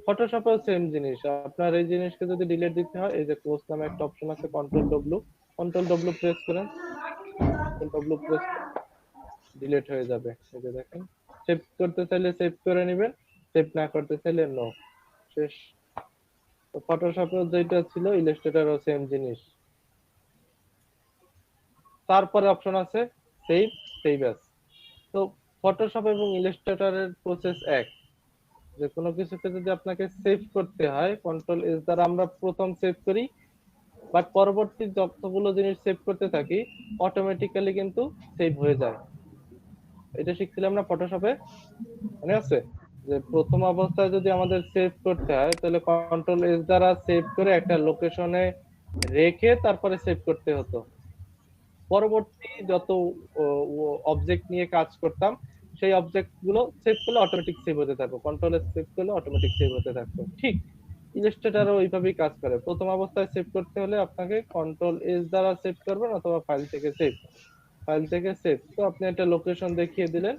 ফটোশপেও সেম জিনিস, আপনার এই জিনিসকে যদি ডিলিট দিতে হয়, এই যে ক্লোজ নামে একটা অপশন আছে, কন্ট্রোল ডব্লিউ প্রেস করেন, কন্ট্রোল ডব্লিউ প্রেস ডিলিট হয়ে যাবে। এই যে দেখেন, সেভ করতে চাইলে সেভ করে নেবেন, সেভ না করতে চাইলে নো, শেষ। তো ফটোশপেও যেটা ছিল ইলাস্ট্রেটরও সেম জিনিস। তারপরে অপশন আছে সেভ অ্যাজ। তো ফটোশপ এবং ইলাস্ট্রেটরের প্রসেস এক, যে কোনো কিছুকে যদি আপনাকে সেভ করতে হয় কন্ট্রোল এস দ্বারা আমরা প্রথম সেভ করি, বাট পরবর্তী যতগুলো জিনিস সেভ করতে থাকি অটোমেটিক্যালি কিন্তু সেভ হয়ে যায়। এটা শিখছিলাম না ফটোশপে, মনে আছে? যে প্রথম অবস্থায় যদি আমাদের সেভ করতে হয় তাহলে কন্ট্রোল এস দ্বারা সেভ করে একটা লোকেশনে রেখে তারপরে সেভ করতে হতো। পরবর্তী যত অবজেক্ট নিয়ে কাজ করতাম সেই অবজেক্ট গুলো সেভ করলে অটোমেটিক সেভ হতে থাকবে, কন্ট্রোলে সেভ করলে অটোমেটিক সেভ হতে থাকবে। ঠিক ইলাস্ট্রেটরও ওইভাবেই কাজ করে। প্রথম অবস্থায় সেভ করতে হলে আপনাকে কন্ট্রোল এস দ্বারা সেভ করবেন, অথবা ফাইল থেকে সেভ তো আপনি একটা লোকেশন দেখিয়ে দিলেন,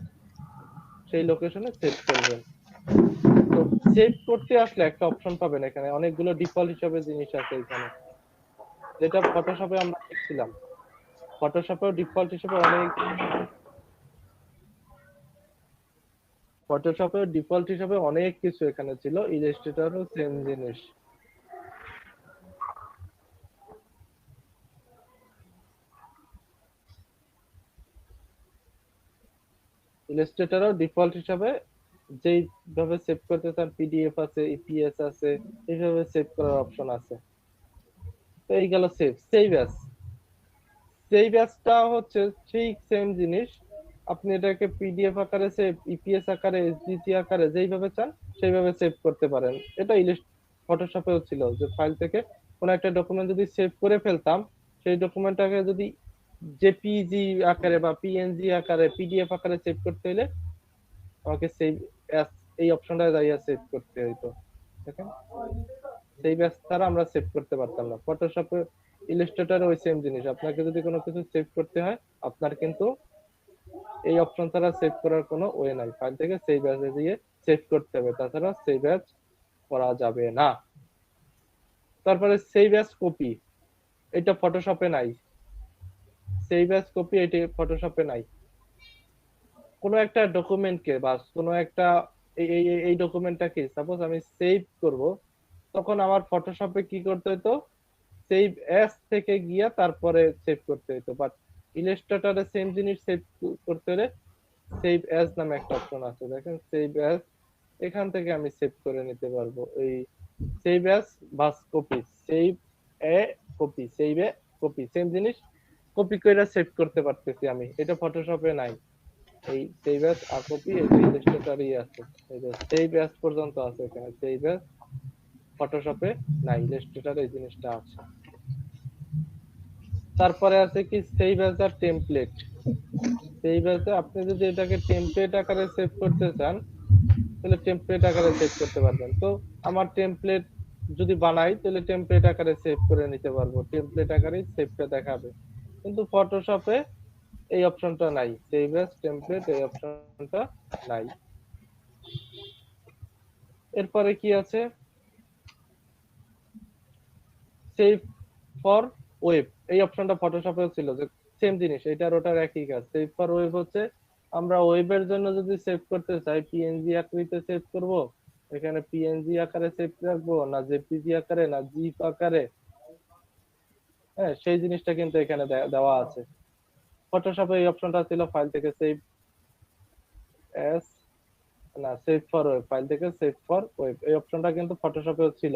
সেই লোকেশনে সেভ করবেন। তো সেভ করতে আসলে একটা অপশন পাবেন, এখানে অনেকগুলো ডিফল্ট হিসাবে জিনিস আছে এখানে, যেটা ফটোশপে আমরা শিখছিলাম। ফটোশপেও ডিফল্ট হিসাবে অনেক কিছু এখানে ছিল, ইলাস্ট্রেটরও সেম জিনিস। ইলাস্ট্রেটরও ডিফল্ট হিসাবে যেইভাবে সেভ করতে চান, পিডিএফ আছে, ইপিএস আছে, এইভাবে সেভ করার অপশন আছে। তো এই গেল সেভ অ্যাজটা হচ্ছে ঠিক সেম জিনিস। আপনি এটাকে পিডিএফ আকারে সেভ, ইপিএস আকারে, এসডিজি আকারে যেইভাবে চান সেইভাবে সেভ করতে পারেন। এটা ফটোশপেও ছিল, যে ফাইল থেকে কোনো একটা ডকুমেন্ট যদি সেভ করে ফেলতাম, সেই ডকুমেন্টটাকে যদি জেপিজি আকারে বা পিএনজি আকারে, পিডিএফ আকারে সেভ করতে হলে আমাকে সেভ অ্যাজ এই অপশনটা যাইয়া সেভ করতে হইতো। দেখেন, সেভ অ্যাজ ছাড়া আমরা সেভ করতে পারতাম না। ফটোশপে ইলাস্ট্রেটর ওই সেম জিনিস, আপনাকে যদি কোনো কিছু সেভ করতে হয় আপনার কিন্তু এই অপশন ছাড়া সেভ করার কোনো ওয়ে নাই, ফাইল থেকে সেভ অ্যাজ এ দিয়ে সেভ করতে হবে, তাছাড়া সেভ অ্যাজ করা যাবে না। তারপরে সেভ অ্যাজ কপি, এটা ফটোশপে নাই। সেভ অ্যাজ কপি এটা ফটোশপে নাই। কোনো একটা ডকুমেন্টকে বা কোনো একটা এই ডকুমেন্টটাকে সাপোজ আমি সেভ করব, তখন আমার ফটোশপে কি করতে হতো, সেভ অ্যাজ থেকে গিয়া তারপরে সেভ করতে হতো। বাট ইলাস্ট্রেটরে সেম জিনিস সেভ করতে হলে সেভ অ্যাজ নামে একটা অপশন আছে, দেখেন সেভ অ্যাজ, এখান থেকে আমি সেভ করে নিতে পারবো। এই সেভ অ্যাজ বাস কপি, সেভ এ কপি সেম জিনিস কপি করে সেভ করতে পারতেছি আমি, এটা ফটোশপে নাই। এই সেভ অ্যাজ আর কপি এটা ইলাস্ট্রেটরই আছে, এই যে সেভ অ্যাজ পর্যন্ত আছে এখানে, সেভ অ্যাজ ফটোশপে নাই, ইলাস্ট্রেটরে এই জিনিসটা আছে। তারপরে আছে কি সেভ অ্যাজ আর টেমপ্লেট। সেভ অ্যাজ আপনি যদি এটাকে টেমপ্লেট আকারে সেভ করতে চান তাহলে টেমপ্লেট আকারে সেভ করতে পারবেন। তো আমার টেমপ্লেট যদি বানাই তাহলে টেমপ্লেট আকারে সেভ করে নিতে পারবো, টেমপ্লেট আকারে সেভটা দেখাবে। কিন্তু ফটোশপে এই অপশনটা নাই, সেভ অ্যাজ টেমপ্লেট এই অপশনটা নাই। এরপরে কি আছে, সেভ ফর ওয়েব, এই অপশনটা ফটোশপেও ছিল, যে সেম জিনিস, এটার ওটার একই কাজ। সেভ ফর ওয়েব হচ্ছে আমরা ওয়েবের জন্য যদি সেভ করতে চাই, পিএনজি আকৃতিতে সেভ করব, এখানে পিএনজি আকারে সেভ রাখবো না জেপিজি আকারে না জিপ আকারে, হ্যাঁ সেই জিনিসটা কিন্তু এখানে দেওয়া আছে। ফটোশপে এই অপশনটা ছিল ফাইল থেকে সেভ অ্যাজ, না সেভ ফর ওয়েব, ফাইল থেকে সেভ ফর ওয়েব, এই অপশনটা কিন্তু ফটোশপেও ছিল।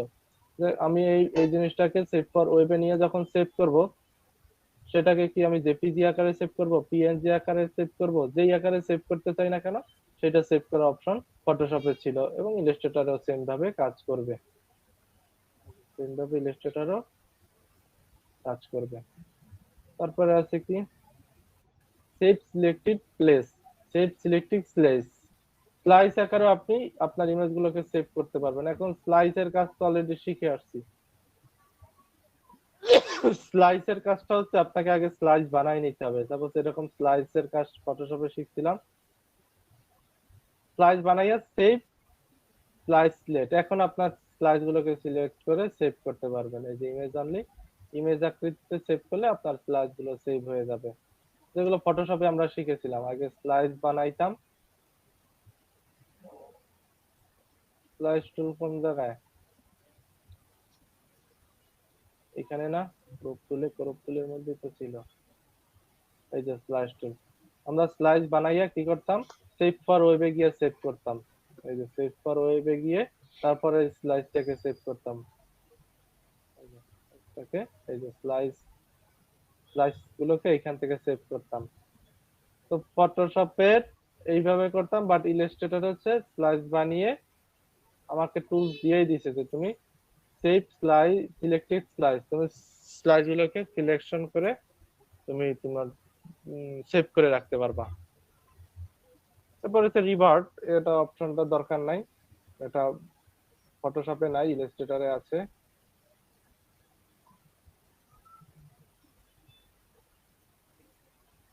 যে আমি এই এই জিনিসটাকে সেভ ফর ওয়েবে নিয়ে যখন সেভ করব, সেটাকে কি আমি জেপিজি আকারে সেভ করব, পিএনজি আকারে সেভ করব, যেই আকারে সেভ করতে চাই না কেন, সেটা সেভ করা অপশন ফটোশপে ছিল, এবং ইলাস্ট্রেটরও সেম ভাবে কাজ করবে, সেম ভাবে ইলাস্ট্রেটরও কাজ করবে। তারপরে আছে কি, save selected place, save selected place, slice আকারে আপনি আপনার ইমেজগুলোকে সেভ করতে পারবেন। এখন স্লাইসের কাজ তো অলরেডি শিখে আসছি। স্লাইসের কাজটা হচ্ছে আপনাকে আগে স্লাইস বানাই নিতে হবে। সাপোজ এরকম স্লাইসের কাজ ফটোশপে শিখছিলাম, স্লাইস বানাইয়া সেভ স্লাইস সিলেক্ট, এখন আপনার স্লাইস গুলোকে সিলেক্ট করে সেভ করতে পারবেন। এই যে ইমেজ আনলি, ইমেজ আকৃতিতে সেভ করলে আপনার স্লাইস গুলো সেভ হয়ে যাবে, যেগুলো ফটোশপে আমরা শিখেছিলাম। আগে স্লাইস বানাইতাম, স্লাইস টুল কোন জায়গায়, এখানে না, ক্রপ টুলের মধ্যে তো ছিল, এই যে স্লাইস টুল। আমরা স্লাইস বানাইয়া কি করতাম, সেভ ফর ওয়েবে গিয়ে সেভ করতাম, এই যে সেভ ফর ওয়েবে গিয়ে তারপরে স্লাইসটাকে সেভ করতাম, এই যে এটাকে, এই যে স্লাইস, স্লাইস গুলোকে এখান থেকে সেভ করতাম। তো ফটোশপের এইভাবে করতাম, বাট ইলাস্ট্রেটর হচ্ছে স্লাইস বানিয়ে আমাকে টুলস দিয়েই দিছে যে তুমি সেভ স্লাইস সিলেক্টেড স্লাইস, তুমি স্লাইস গুলোকে সিলেকশন করে তুমি তোমার সেভ করে রাখতে পারবা। তারপরে হচ্ছে রিভার্ট, এটা অপশনটা দরকার নাই, এটা ফটোশপে নাই, ইলাস্ট্রেটরে আছে।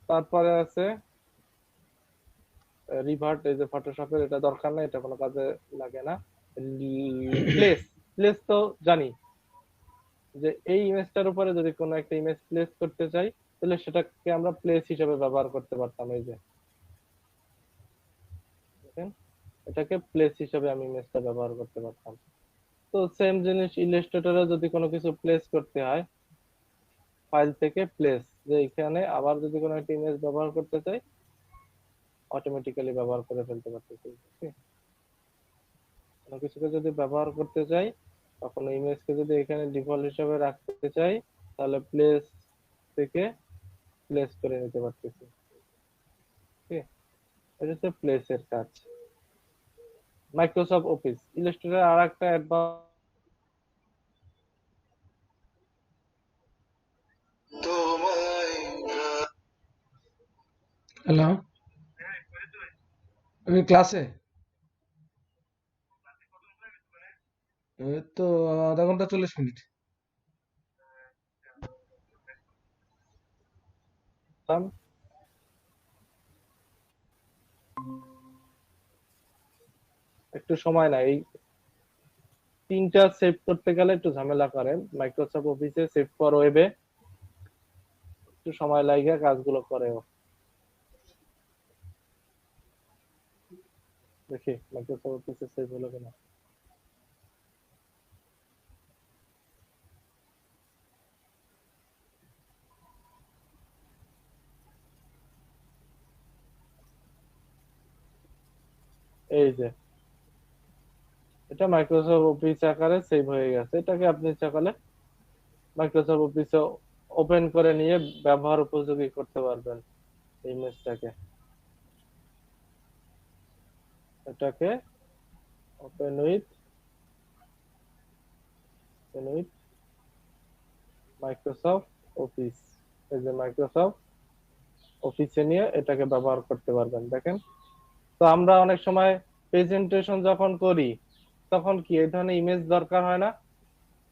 তারপরে আছে রিভার্ট, এই যে ফটোশপের, এটা দরকার নাই, এটা কোনো কাজে লাগে না। প্লেস, প্লেস তো জানি যে এই ইমেজটার উপরে যদি কোনো একটা ইমেজ প্লেস করতে চাই, তাহলে সেটাকে আমরা প্লেস হিসেবে ব্যবহার করতে পারতাম। এই যে দেখেন, এটাকে প্লেস হিসেবে আমি ইমেজটা ব্যবহার করতে পারতাম। তো সেম জিনিস ইলাস্ট্রেটরে যদি কোনো কিছু প্লেস করতে হয়, ফাইল থেকে প্লেস, যে এখানে আবার যদি কোনো একটা ইমেজ ব্যবহার করতে চাই, অটোমেটিক্যালি ব্যবহার করে ফেলতে পারতেছি। কোনো কিছুকে যদি ব্যবহার করতে চাই, তখন ইমেজকে যদি এখানে ডিফল্ট হিসেবে রাখতে চাই, তাহলে প্লেস থেকে প্লেস করে নিতে পারতেছি। ঠিক, এটা হচ্ছে প্লেসের কাজ। মাইক্রোসফট অফিস, ইলাস্ট্রেটর আর একটা অ্যাডভান্স, হ্যালো, আমি ক্লাসে, এই তো আধা ঘন্টা 40 মিনিট। একটু সময় নাই, এই তিনটা সেভ করতে গেলে একটু ঝামেলা করে। মাইক্রোসফট অফিসে সেভ ফর ওয়েবে একটু সময় লাগে কাজগুলো করেও। দেখি মাইক্রোসফট অফিসে সেভ হলো কিনা। এই যে এটা মাইক্রোসফট অফিস আকারে সেভ হয়ে গেছে। এটাকে আপনি ইচ্ছা করলে মাইক্রোসফট অফিসে ওপেন করে নিয়ে ব্যবহার উপযোগী করতে পারবেন ইমেজটাকে। এটাকে ওপেন উইথ মাইক্রোসফট অফিস, এই যে মাইক্রোসফট অফিসে নিয়ে এটাকে ব্যবহার করতে পারবেন। দেখেন, তো আমরা অনেক সময় প্রেজেন্টেশন যখন করি, তখন কি এই ধরনের ইমেজ দরকার হয় না?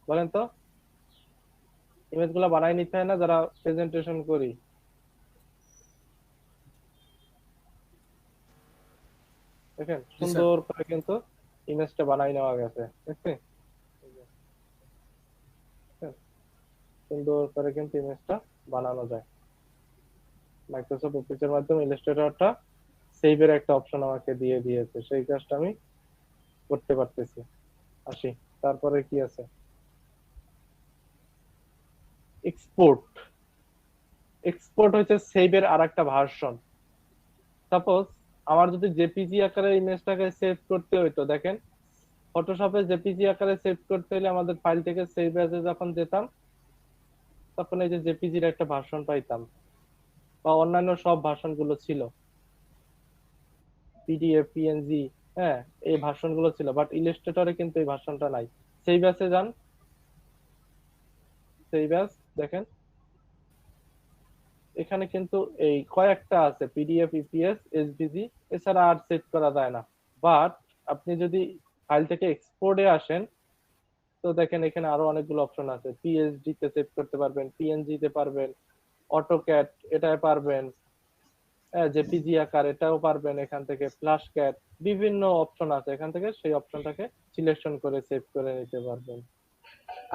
বলেন তো, ইমেজ গুলো বানাই নিতে হয় না যারা প্রেজেন্টেশন করি? দেখেন জি স্যার। সুন্দর করে কিন্তু ইমেজটা বানাই নেওয়া গেছে, দেখছেন? দেখছেন? সুন্দর করে কিন্তু ইমেজটা বানানো যায় মাইক্রোসফট অফিসের মাধ্যমে। ইলাস্ট্রেটরটা সেভের একটা অপশন আমাকে দিয়ে দিয়েছে, সেই কাজটা আমি করতে পারতেছি। আসি, তারপরে কি আছে? এক্সপোর্ট। এক্সপোর্ট হচ্ছে সেভের আর একটা ভার্সন। সাপোজ আমার যদি জেপিজি আকারে ইমেজটাকে সেভ করতে হইতো, দেখেন ফটোশপে জেপিজি আকারে সেভ করতে হলে আমাদের ফাইল থেকে সেভ অ্যাজে যখন যেতাম, তখন এই যে জেপিজির একটা ভার্সন পাইতাম, বা অন্যান্য সব ভার্সন গুলো ছিল, পিডিএফ, পিএনজি, হ্যাঁ, এই ভার্সন গুলো ছিল। বাট ইলাস্ট্রেটরে কিন্তু এই ভার্সনটা নাই। সেভ অ্যাজে যান, সেভ অ্যাজ, দেখেন এখানে কিন্তু এই কয়েকটা আছে, পিডিএফ, ইপিএস, এসভিজি, এছাড়া আর সেভ করা যায় না। বাট আপনি যদি ফাইল থেকে এক্সপোর্টে আসেন, তো দেখেন এখানে আরো অনেকগুলো অপশন আছে। পিএসডি তে সেভ করতে পারবেন, পিএনজি তে পারবেন, অটোক্যাড এটাই পারবেন, জেপিজি আকার এটাও পারবেন এখান থেকে, ফ্ল্যাশ ক্যাট, বিভিন্ন অপশন আছে এখান থেকে, সেই অপশনটাকে সিলেকশন করে সেভ করে নিতে পারবেন।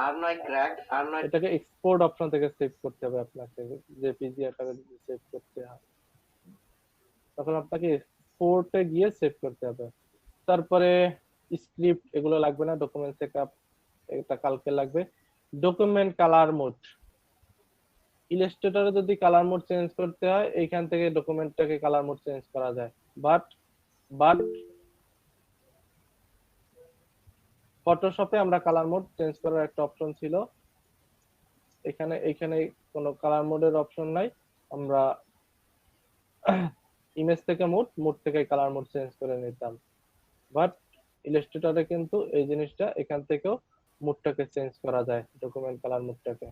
আর নয় ক্র্যাক, আর নয়। এটাকে এক্সপোর্ট অপশন থেকে সেভ করতে হবে আপনাকে, জেপিজি আকারে যদি সেভ করতে হয় তখন আপনাকে এক্সপোর্টে গিয়ে সেভ করতে হবে। তারপরে স্ক্রিপ্ট এগুলো লাগবে না, ডকুমেন্ট সেটআপ এটা কালকে লাগবে। ডকুমেন্ট কালার মোড, ইলাস্ট্রেটরে যদি কালার মোড চেঞ্জ করতে হয় এইখান থেকে ডকুমেন্টটাকে কালার মোড চেঞ্জ করা যায়। বাট বাট ফটোশপে আমরা কালার মোড চেঞ্জ করার একটা অপশন ছিল, এখানে এখানে কোনো কালার মোডের অপশন নাই। আমরা ইমেজ থেকে মুড, মুড থেকে কালার মোড চেঞ্জ করে নিতাম। বাট ইলাস্ট্রেটরে কিন্তু এই জিনিসটা এখান থেকেও মুডটাকে চেঞ্জ করা যায়, ডকুমেন্ট কালার মুডটাকে।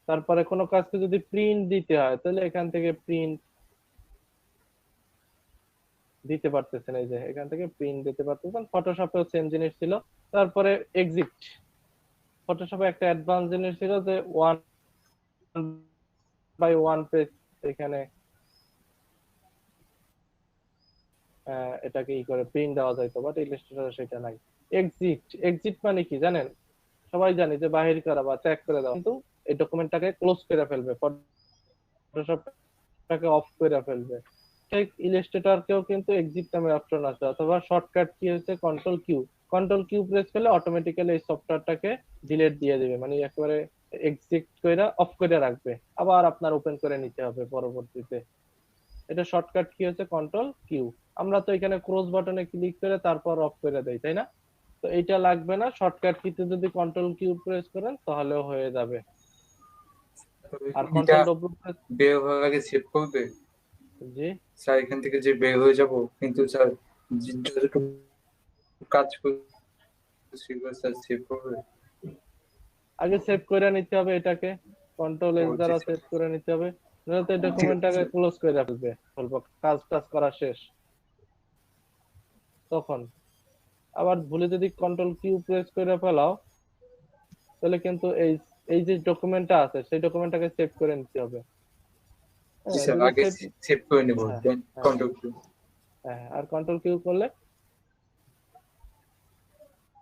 তারপরে কোনো কাজকে যদি প্রিন্ট দিতে হয় তাহলে এখান থেকে প্রিন্ট দিতে পারতেছেন, এই যে এখান থেকে প্রিন্ট দিতে পারতেছেন। ফটোশপেও সেম জিনিস ছিল। তারপরে এক্সিট, ফটোশপে একটা অ্যাডভান্স জিনিস ছিল যে 1 বাই 1 পেজ, এখানে এটাকে ই করে প্রিন্ট দেওয়া যাইতো, বাট ইলাস্ট্রেটরে সেটা নাই। এক্সিট, এক্সিট মানে কি জানেন? সবাই জানে যে বাহির করা বা ত্যাগ করে দেওয়া, কিন্তু এই ডকুমেন্টটাকে ক্লোজ করে ফেলবে, ফটোশপটাকে অফ করে ফেলবে। ঠিক ইলাস্ট্রেটরকেও কিন্তু এক্সিট নামের অপশন আছে, অথবা শর্টকাট কি হচ্ছে control Q. Control Q press করলে অটোমেটিক্যালি এই সফটওয়্যারটাকে ডিলিট দিয়ে দিবে, মানে একেবারে এক্সিট করে অফ করে রাখবে, আবার আপনার ওপেন করে নিতে হবে পরবর্তীতে। এটা শর্টকাট কি হচ্ছে কন্ট্রোল কিউ। আমরা তো এখানে ক্রস বাটনে ক্লিক করে তারপর অফ করে দেই, তাই না? তো এইটা লাগবে না, শর্টকাট কিতে যদি কন্ট্রোল কিউ প্রেস করেন তাহলেও হয়ে যাবে। আর এটা কন্ট্রোল ডব্লিউ প্রেস, বের হওয়ার আগে সেভ করবে জি স্যার? এখান থেকে যে বের হয়ে যাব, কিন্তু স্যার যতটুকু কাজ করছি স্যার সেভ করবে? আগে সেভ করে নিতে হবে এটাকে, কন্ট্রোল ও এস জি দ্বারা স্যার, সেভ করে নিতে হবে, নয়তো এই ঠিক আছে ডকুমেন্টটাকে স্যার। ক্লোজ করে ফেলবে, বলবো কাজ টাজ করা শেষ। তখন আবার ভুলে যদি কন্ট্রোল কিউ প্রেস করে ফেলাও, তাহলে কিন্তু এই এই যে ডকুমেন্টটা আছে সেই ডকুমেন্টটাকে সেভ করে নিতে হবে। জি হ্যাঁ স্যার, যদি আগে সেভ, সেভ করে নেব, হ্যাঁ দেন হ্যাঁ কন্ট্রোল কিউ। হ্যাঁ, আর কন্ট্রোল কিউ করলে,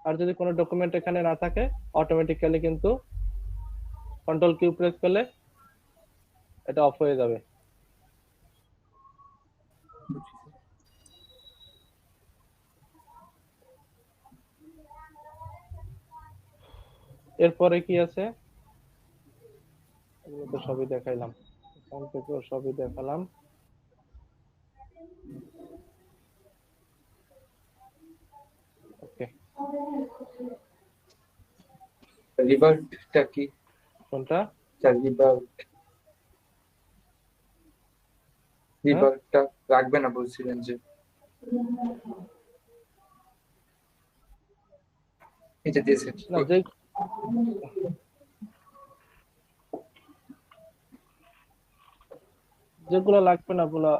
আর যদি কোনো ডকুমেন্ট এখানে না থাকে অটোমেটিক্যালি কিন্তু কন্ট্রোল কিউ প্রেস করলে এটা অফ হয়ে যাবে। এরপরে কি আছে? এগুলো তো সবই দেখাইলাম, এখান থেকেও সবই দেখালাম। ওকে, রিভার্টটা কি কোনটা? স্যার? রিভার্ট, হ্যাঁ রিভার্টটা রাখবে না বলছিলেন যে, এটা দিয়ে সেভ না, যে যেগুলো লাগবে না ওগুলো,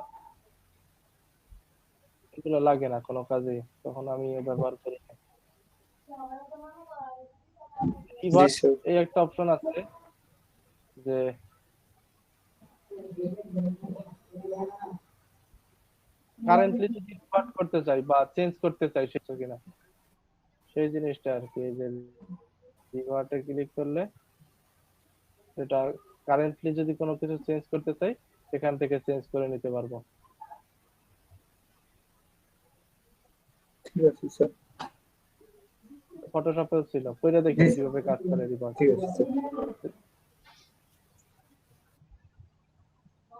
এগুলো লাগে না কোনো কাজে, তখন আমি ব্যবহার করি না। জি রিভার্ট স্যার। এই একটা অপশন আছে যে কারেন্টলি যদি রিভার্ট করতে চাই বা চেঞ্জ করতে চাই সেটা কিনা, সেই জিনিসটা আর কি। এই যে রিভার্টে ক্লিক করলে সেটা কারেন্টলি যদি কোনো কিছু চেঞ্জ করতে চাই সেখান থেকে চেঞ্জ করে নিতে পারবো। ঠিক আছে স্যার। ফটোশপেও ছিল, কইরা জি দেখেন স্যার। কিভাবে কাজ করে রিভার্ট। ঠিক আছে স্যার।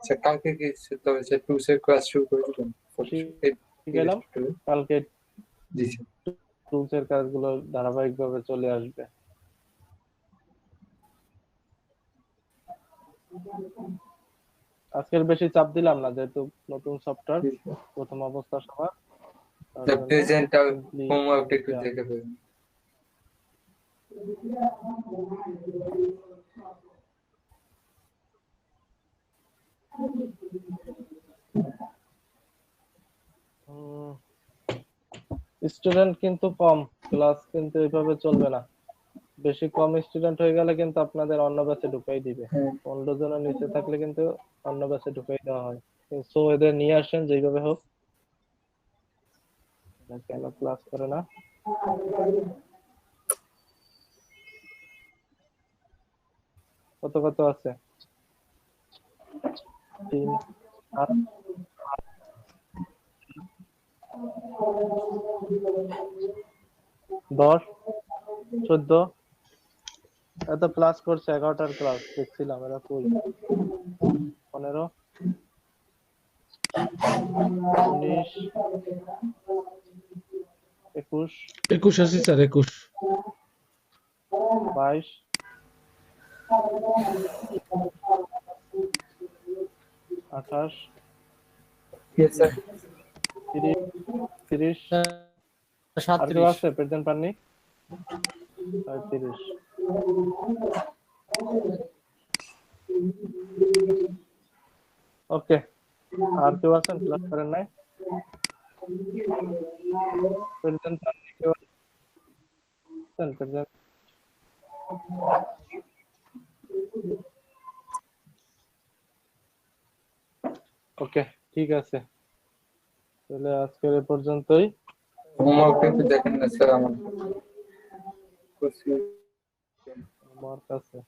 স্যার কালকে কি তবে স্যার টুলসের ক্লাস শুরু করে দিবেন? গেলাম কালকে জি স্যার। টুলস এর কাজগুলো ধারাবাহিকভাবে চলে আসবে। আজকের বেশি চাপ দিলাম না, যেহেতু নতুন সফটওয়্যার জি স্যার। প্রথম অবস্থা সবার, তার স্যার জন্য প্রেজেন্ট আর simply হোমওয়ার্কটা একটু দেয়া। দেখে ফেলুন। স্টুডেন্ট কিন্তু কম, ক্লাস কিন্তু এইভাবে চলবে না। বেশি কম স্টুডেন্ট হয়ে গেলে কিন্তু আপনাদের অন্য ব্যাচে ঢুকাই দিবে। হ্যাঁ 15 জনের নিচে থাকলে কিন্তু অন্য ব্যাচে ঢুকাই দেওয়া হয়। সো এদের নিয়ে আসেন যেভাবে হোক। এরা কেন ক্লাস করে না? কত কত আছে? 3 8 10 14 এত ক্লাস করছে, 11টার ক্লাস দেখছিলাম। এরা কই? 15 19 21 21 আছি স্যার, 21। 22 28 yes sir. 30 আর কেউ আছে প্রেজেন্ট পাননি? 35 ওকে। আর কেউ আছেন ক্লাস করেন নাই? প্রেজেন্ট পাননি কেউ আছেন? প্রেজেন্ট ওকে, ঠিক আছে। তাহলে আজকের এ পর্যন্তই। হোমওয়ার্কটা একটু দেখেন না স্যার আমার। করছি। আমার কাছে